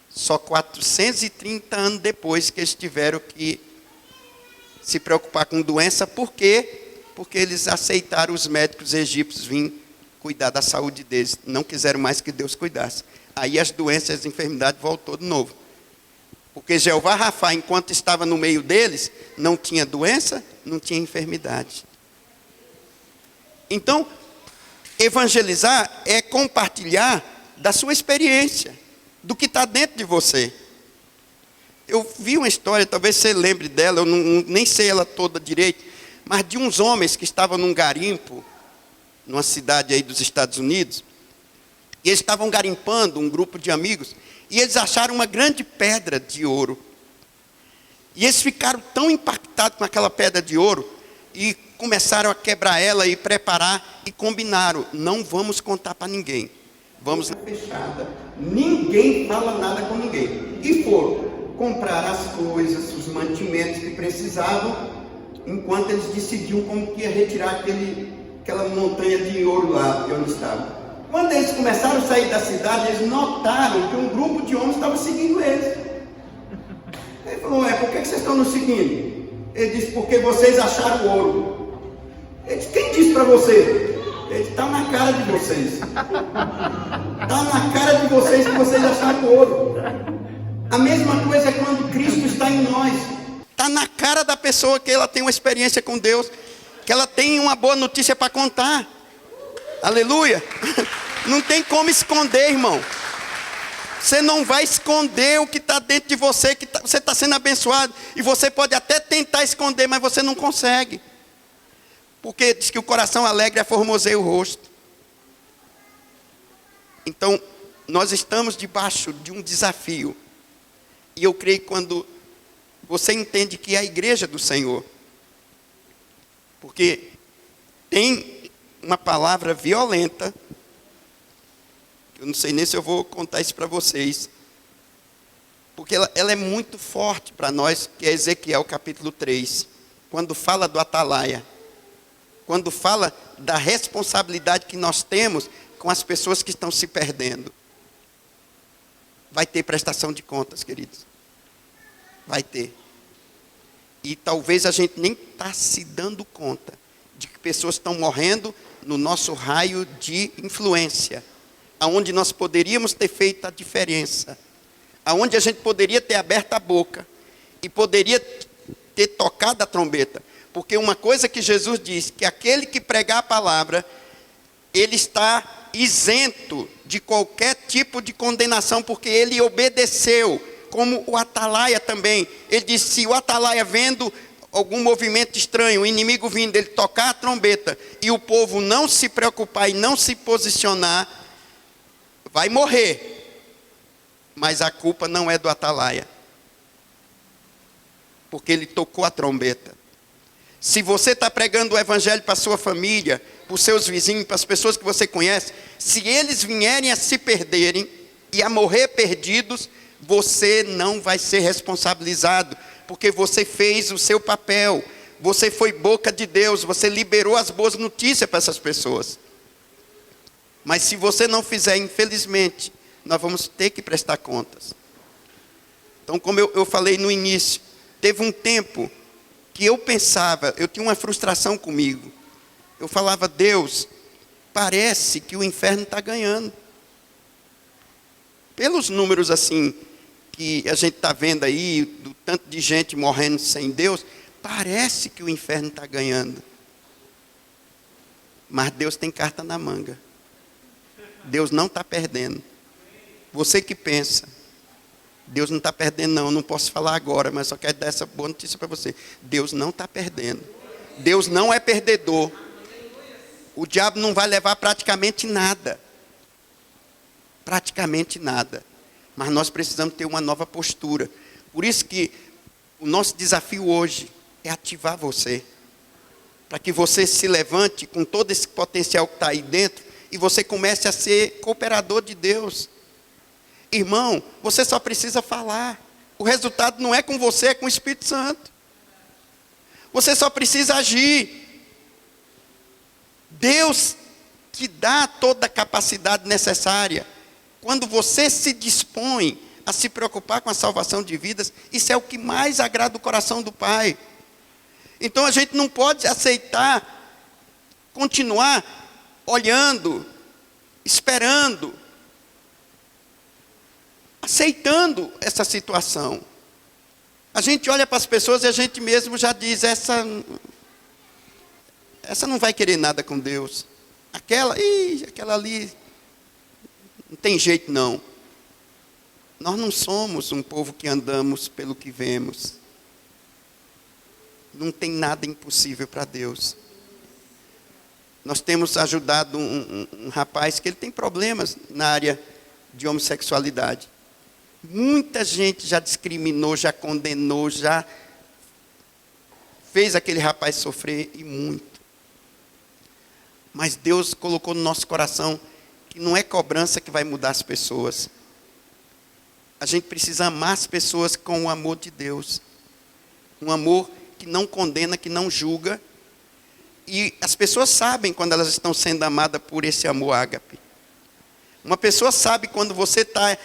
Só 430 anos depois que eles tiveram que se preocupar com doença. Por quê? Porque eles aceitaram os médicos egípcios virem cuidar da saúde deles. Não quiseram mais que Deus cuidasse. Aí as doenças e as enfermidades voltou de novo. Porque Jeová Rafa, enquanto estava no meio deles, não tinha doença, não tinha enfermidade. Então, evangelizar é compartilhar da sua experiência, do que está dentro de você. Eu vi uma história, talvez você lembre dela, eu nem sei ela toda direito, mas de uns homens que estavam num garimpo, numa cidade aí dos Estados Unidos, e eles estavam garimpando, um grupo de amigos, e eles acharam uma grande pedra de ouro. E eles ficaram tão impactados com aquela pedra de ouro, e começaram a quebrar ela e preparar, e combinaram: não vamos contar para ninguém. Vamos na fechada, ninguém fala nada com ninguém. E foram comprar as coisas, os mantimentos que precisavam, enquanto eles decidiam como que ia retirar aquela montanha de ouro lá, de onde estava. Quando eles começaram a sair da cidade, eles notaram que um grupo de homens estava seguindo eles. Ele falou: por que vocês estão nos seguindo? Ele disse: porque vocês acharam o ouro. Ele disse: quem disse para você? Ele gente, está na cara de vocês. Está na cara de vocês que vocês já sabem ouro. A mesma coisa é quando Cristo está em nós. Está na cara da pessoa que ela tem uma experiência com Deus, que ela tem uma boa notícia para contar. Aleluia. Não tem como esconder, irmão. Você não vai esconder o que está dentro de você, que você está sendo abençoado. E você pode até tentar esconder, mas você não consegue. Porque diz que o coração alegre aformoseia o rosto. Então, nós estamos debaixo de um desafio. E eu creio que quando você entende que é a igreja do Senhor, porque tem uma palavra violenta, eu não sei nem se eu vou contar isso para vocês, porque ela é muito forte para nós, que é Ezequiel capítulo 3, quando fala do atalaia, quando fala da responsabilidade que nós temos com as pessoas que estão se perdendo. Vai ter prestação de contas, queridos. Vai ter. E talvez a gente nem está se dando conta de que pessoas estão morrendo no nosso raio de influência, aonde nós poderíamos ter feito a diferença, aonde a gente poderia ter aberto a boca e poderia ter tocado a trombeta. Porque uma coisa que Jesus diz, que aquele que pregar a palavra, ele está isento de qualquer tipo de condenação, porque ele obedeceu, como o atalaia também. Ele disse, se o atalaia vendo algum movimento estranho, o inimigo vindo, ele tocar a trombeta, e o povo não se preocupar e não se posicionar, vai morrer. Mas a culpa não é do atalaia, porque ele tocou a trombeta. Se você está pregando o evangelho para a sua família, para os seus vizinhos, para as pessoas que você conhece, se eles vierem a se perderem e a morrer perdidos, você não vai ser responsabilizado, porque você fez o seu papel, você foi boca de Deus, você liberou as boas notícias para essas pessoas. Mas se você não fizer, infelizmente, nós vamos ter que prestar contas. Então, como eu falei no início, teve um tempo que eu pensava, eu tinha uma frustração comigo. Eu falava, Deus, parece que o inferno está ganhando. Pelos números assim, que a gente está vendo aí, do tanto de gente morrendo sem Deus, parece que o inferno está ganhando. Mas Deus tem carta na manga. Deus não está perdendo. Você que pensa, Deus não está perdendo não, não posso falar agora, mas só quero dar essa boa notícia para você. Deus não está perdendo. Deus não é perdedor. O diabo não vai levar praticamente nada. Praticamente nada. Mas nós precisamos ter uma nova postura. Por isso que o nosso desafio hoje é ativar você. Para que você se levante com todo esse potencial que está aí dentro e você comece a ser cooperador de Deus. Irmão, você só precisa falar. O resultado não é com você, é com o Espírito Santo. Você só precisa agir. Deus te dá toda a capacidade necessária. Quando você se dispõe a se preocupar com a salvação de vidas, isso é o que mais agrada o coração do Pai. Então a gente não pode aceitar, continuar olhando, esperando, aceitando essa situação. A gente olha para as pessoas e a gente mesmo já diz, essa não vai querer nada com Deus. Aquela ali, não tem jeito não. Nós não somos um povo que andamos pelo que vemos. Não tem nada impossível para Deus. Nós temos ajudado um rapaz que ele tem problemas na área de homossexualidade. Muita gente já discriminou, já condenou, já fez aquele rapaz sofrer e muito. Mas Deus colocou no nosso coração que não é cobrança que vai mudar as pessoas. A gente precisa amar as pessoas com o amor de Deus. Um amor que não condena, que não julga. E as pessoas sabem quando elas estão sendo amadas por esse amor ágape. Uma pessoa sabe quando você está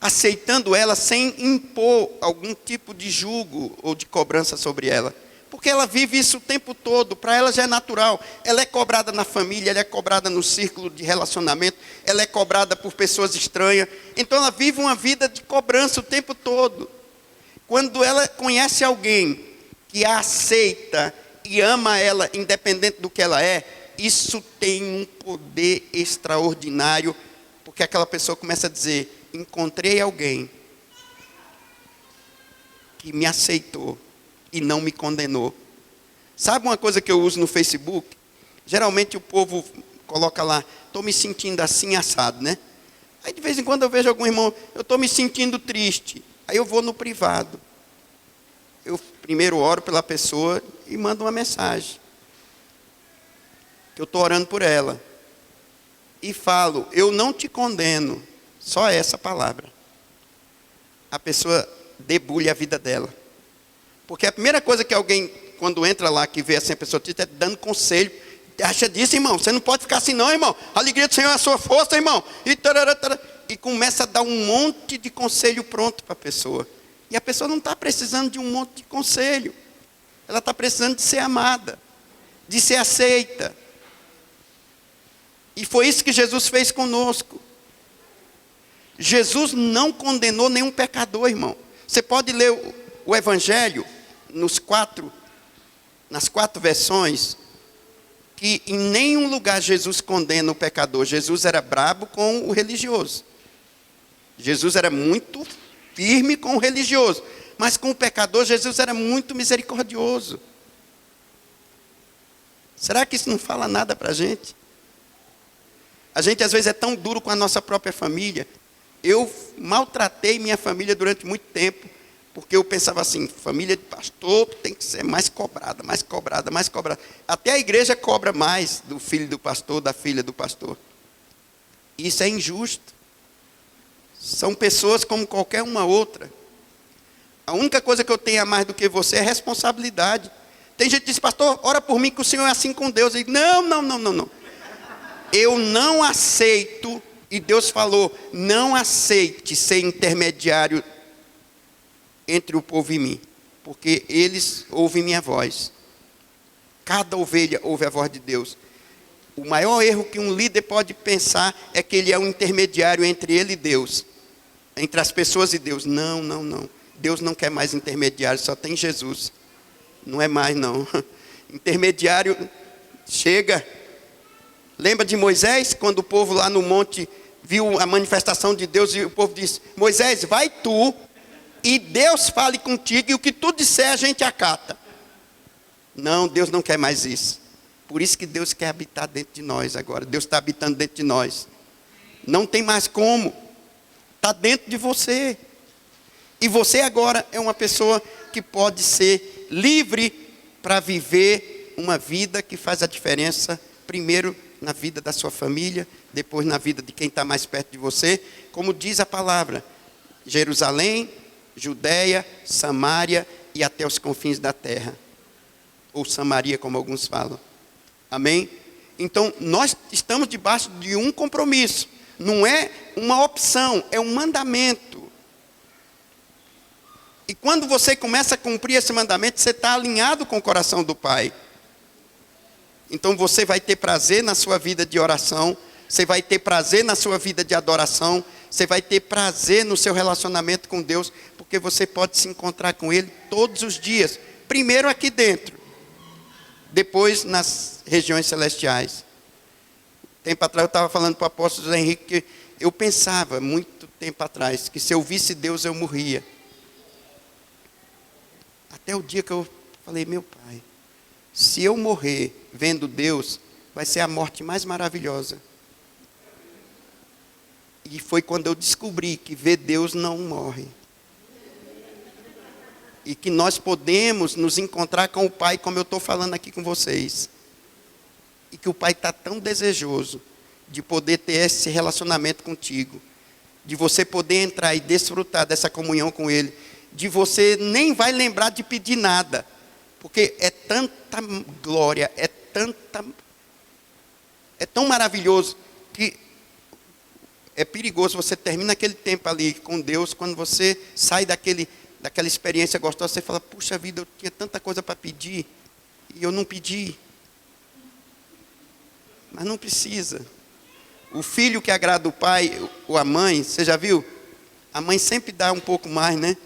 aceitando ela sem impor algum tipo de julgo ou de cobrança sobre ela. Porque ela vive isso o tempo todo, para ela já é natural. Ela é cobrada na família, ela é cobrada no círculo de relacionamento, ela é cobrada por pessoas estranhas. Então ela vive uma vida de cobrança o tempo todo. Quando ela conhece alguém que a aceita e ama ela, independente do que ela é, isso tem um poder extraordinário, porque aquela pessoa começa a dizer: encontrei alguém que me aceitou e não me condenou. Sabe uma coisa que eu uso no Facebook? Geralmente o povo coloca lá: estou me sentindo assim assado, né? Aí de vez em quando eu vejo algum irmão: eu estou me sentindo triste. Aí eu vou no privado. Eu primeiro oro pela pessoa e mando uma mensagem. Eu estou orando por ela. E falo: eu não te condeno. Só essa palavra. A pessoa debulha a vida dela. Porque a primeira coisa que alguém, quando entra lá, que vê assim a pessoa triste, é dando conselho. Acha disso, irmão? Você não pode ficar assim não, irmão. A alegria do Senhor é a sua força, irmão. E começa a dar um monte de conselho pronto para a pessoa. E a pessoa não está precisando de um monte de conselho. Ela está precisando de ser amada, de ser aceita. E foi isso que Jesus fez conosco. Jesus não condenou nenhum pecador, irmão. Você pode ler o Evangelho nas quatro versões, que em nenhum lugar Jesus condena o pecador. Jesus era brabo com o religioso. Jesus era muito firme com o religioso. Mas com o pecador, Jesus era muito misericordioso. Será que isso não fala nada para a gente? A gente às vezes é tão duro com a nossa própria família. Eu maltratei minha família durante muito tempo, porque eu pensava assim: família de pastor tem que ser mais cobrada, mais cobrada, mais cobrada. Até a igreja cobra mais do filho do pastor, da filha do pastor. Isso é injusto. São pessoas como qualquer uma outra. A única coisa que eu tenho a mais do que você é responsabilidade. Tem gente que diz: pastor, ora por mim que o Senhor é assim com Deus. Eu digo: não. Eu não aceito, e Deus falou: não aceite ser intermediário entre o povo e mim, porque eles ouvem minha voz. Cada ovelha ouve a voz de Deus. O maior erro que um líder pode pensar é que ele é um intermediário entre ele e Deus, entre as pessoas e Deus. Não. Deus não quer mais intermediário, só tem Jesus. Não é mais não. Intermediário chega. Lembra de Moisés, quando o povo lá no monte viu a manifestação de Deus e o povo disse: Moisés, vai tu e Deus fale contigo, e o que tu disser a gente acata. Não, Deus não quer mais isso. Por isso que Deus quer habitar dentro de nós agora. Deus está habitando dentro de nós. Não tem mais como. Está dentro de você. E você agora é uma pessoa que pode ser livre para viver uma vida que faz a diferença, primeiro na vida da sua família, depois na vida de quem está mais perto de você. Como diz a palavra: Jerusalém, Judeia, Samaria e até os confins da terra. Ou Samaria, como alguns falam. Amém? Então, nós estamos debaixo de um compromisso. Não é uma opção, é um mandamento. E quando você começa a cumprir esse mandamento, você está alinhado com o coração do Pai. Então você vai ter prazer na sua vida de oração, você vai ter prazer na sua vida de adoração, você vai ter prazer no seu relacionamento com Deus, porque você pode se encontrar com Ele todos os dias. Primeiro aqui dentro, depois nas regiões celestiais. Tempo atrás eu estava falando para o apóstolo José Henrique que eu pensava, muito tempo atrás, que se eu visse Deus eu morria. Até o dia que eu falei: meu Pai, se eu morrer vendo Deus, vai ser a morte mais maravilhosa. E foi quando eu descobri que ver Deus não morre. E que nós podemos nos encontrar com o Pai, como eu estou falando aqui com vocês. E que o Pai está tão desejoso de poder ter esse relacionamento contigo. De você poder entrar e desfrutar dessa comunhão com Ele. De você nem vai lembrar de pedir nada. Porque é tanta glória, é tão maravilhoso que é perigoso. Você termina aquele tempo ali com Deus, quando você sai daquele daquela experiência gostosa, você fala, puxa vida, eu tinha tanta coisa para pedir, e eu não pedi. Mas não precisa. O filho que agrada o pai ou a mãe, você já viu? A mãe sempre dá um pouco mais, né?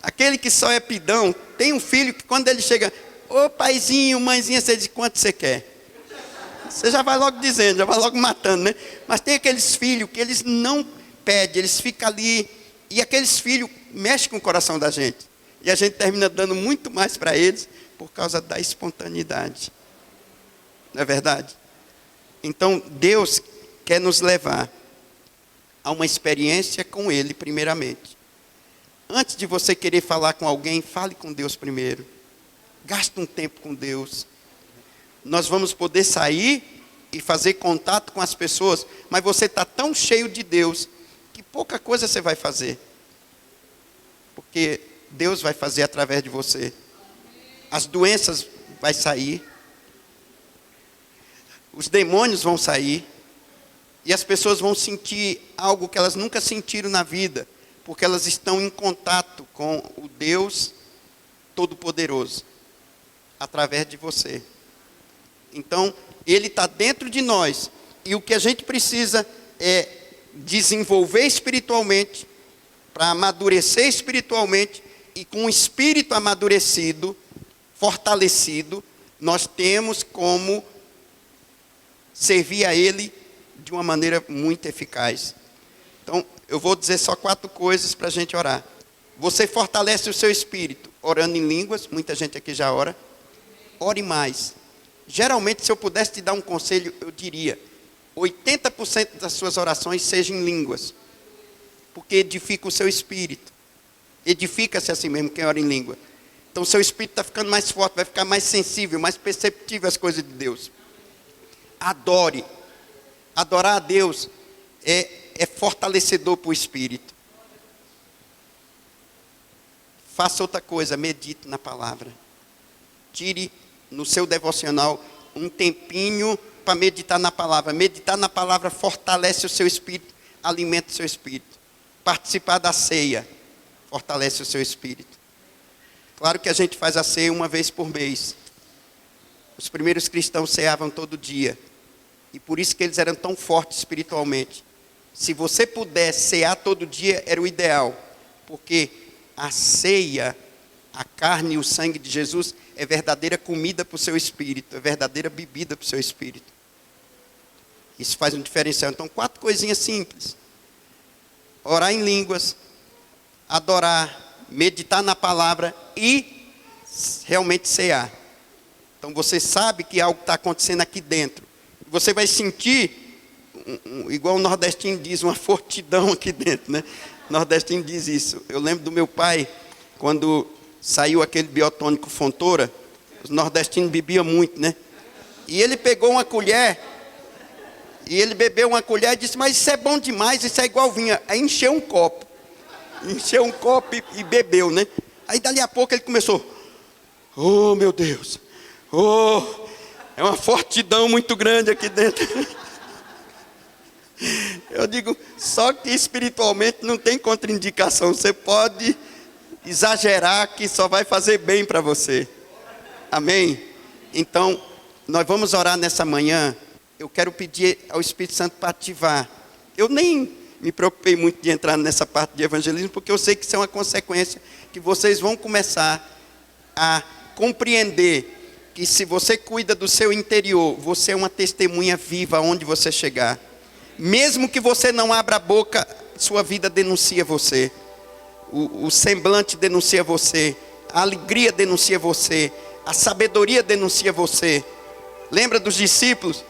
Aquele que só é pidão, tem um filho que quando ele chega, ô paizinho, mãezinha, você diz quanto você quer. Você já vai logo dizendo, já vai logo matando, né? Mas tem aqueles filhos que eles não pedem, eles ficam ali, e aqueles filhos mexem com o coração da gente. E a gente termina dando muito mais para eles por causa da espontaneidade. Não é verdade? Então, Deus quer nos levar a uma experiência com Ele, primeiramente. Antes de você querer falar com alguém, fale com Deus primeiro. Gaste um tempo com Deus. Nós vamos poder sair e fazer contato com as pessoas, mas você está tão cheio de Deus que pouca coisa você vai fazer. Porque Deus vai fazer através de você. As doenças vão sair. Os demônios vão sair. E as pessoas vão sentir algo que elas nunca sentiram na vida, porque elas estão em contato com o Deus Todo-Poderoso, através de você. Então, Ele está dentro de nós, e o que a gente precisa é desenvolver espiritualmente, para amadurecer espiritualmente, e com o espírito amadurecido, fortalecido, nós temos como servir a Ele de uma maneira muito eficaz. Então, eu vou dizer só 4 coisas para a gente orar. Você fortalece o seu espírito, orando em línguas, muita gente aqui já ora. Ore mais. Geralmente, se eu pudesse te dar um conselho, eu diria, 80% das suas orações sejam em línguas, porque edifica o seu espírito. Edifica-se assim mesmo quem ora em língua. Então, o seu espírito está ficando mais forte, vai ficar mais sensível, mais perceptível às coisas de Deus. Adore. Adorar a Deus é fortalecedor para o espírito. Faça outra coisa, medite na palavra. Tire no seu devocional um tempinho para meditar na palavra. Meditar na palavra fortalece o seu espírito, alimenta o seu espírito. Participar da ceia fortalece o seu espírito. Claro que a gente faz a ceia uma vez por mês. Os primeiros cristãos ceavam todo dia. E por isso que eles eram tão fortes espiritualmente. Se você pudesse cear todo dia, era o ideal. Porque a ceia, a carne e o sangue de Jesus é verdadeira comida para o seu espírito, é verdadeira bebida para o seu espírito. Isso faz um diferencial. Então, 4 coisinhas simples. Orar em línguas, adorar, meditar na palavra e realmente cear. Então, você sabe que algo está acontecendo aqui dentro. Você vai sentir, igual o nordestino diz, uma fortidão aqui dentro, né? O nordestino diz isso. Eu lembro do meu pai, quando saiu aquele biotônico Fontoura, os nordestinos bebiam muito, né? E ele pegou uma colher, e ele bebeu uma colher e disse, mas isso é bom demais, isso é igual vinho. Aí encheu um copo e bebeu, né? Aí dali a pouco ele começou, oh meu Deus, oh... É uma fortidão muito grande aqui dentro. Eu digo, só que espiritualmente não tem contraindicação. Você pode exagerar que só vai fazer bem para você. Amém? Então, nós vamos orar nessa manhã. Eu quero pedir ao Espírito Santo para ativar. Eu nem me preocupei muito de entrar nessa parte de evangelismo, porque eu sei que isso é uma consequência que vocês vão começar a compreender que se você cuida do seu interior, você é uma testemunha viva onde você chegar. Mesmo que você não abra a boca, sua vida denuncia você. O semblante denuncia você. A alegria denuncia você. A sabedoria denuncia você. Lembra dos discípulos?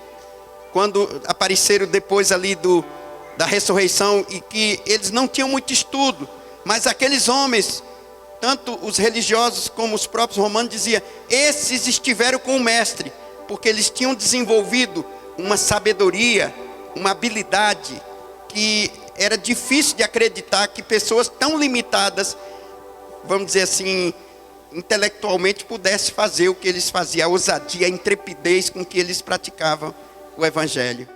Quando apareceram depois ali da ressurreição e que eles não tinham muito estudo, mas aqueles homens... Tanto os religiosos como os próprios romanos diziam, esses estiveram com o mestre, porque eles tinham desenvolvido uma sabedoria, uma habilidade, que era difícil de acreditar que pessoas tão limitadas, vamos dizer assim, intelectualmente pudessem fazer o que eles faziam, a ousadia, a intrepidez com que eles praticavam o evangelho.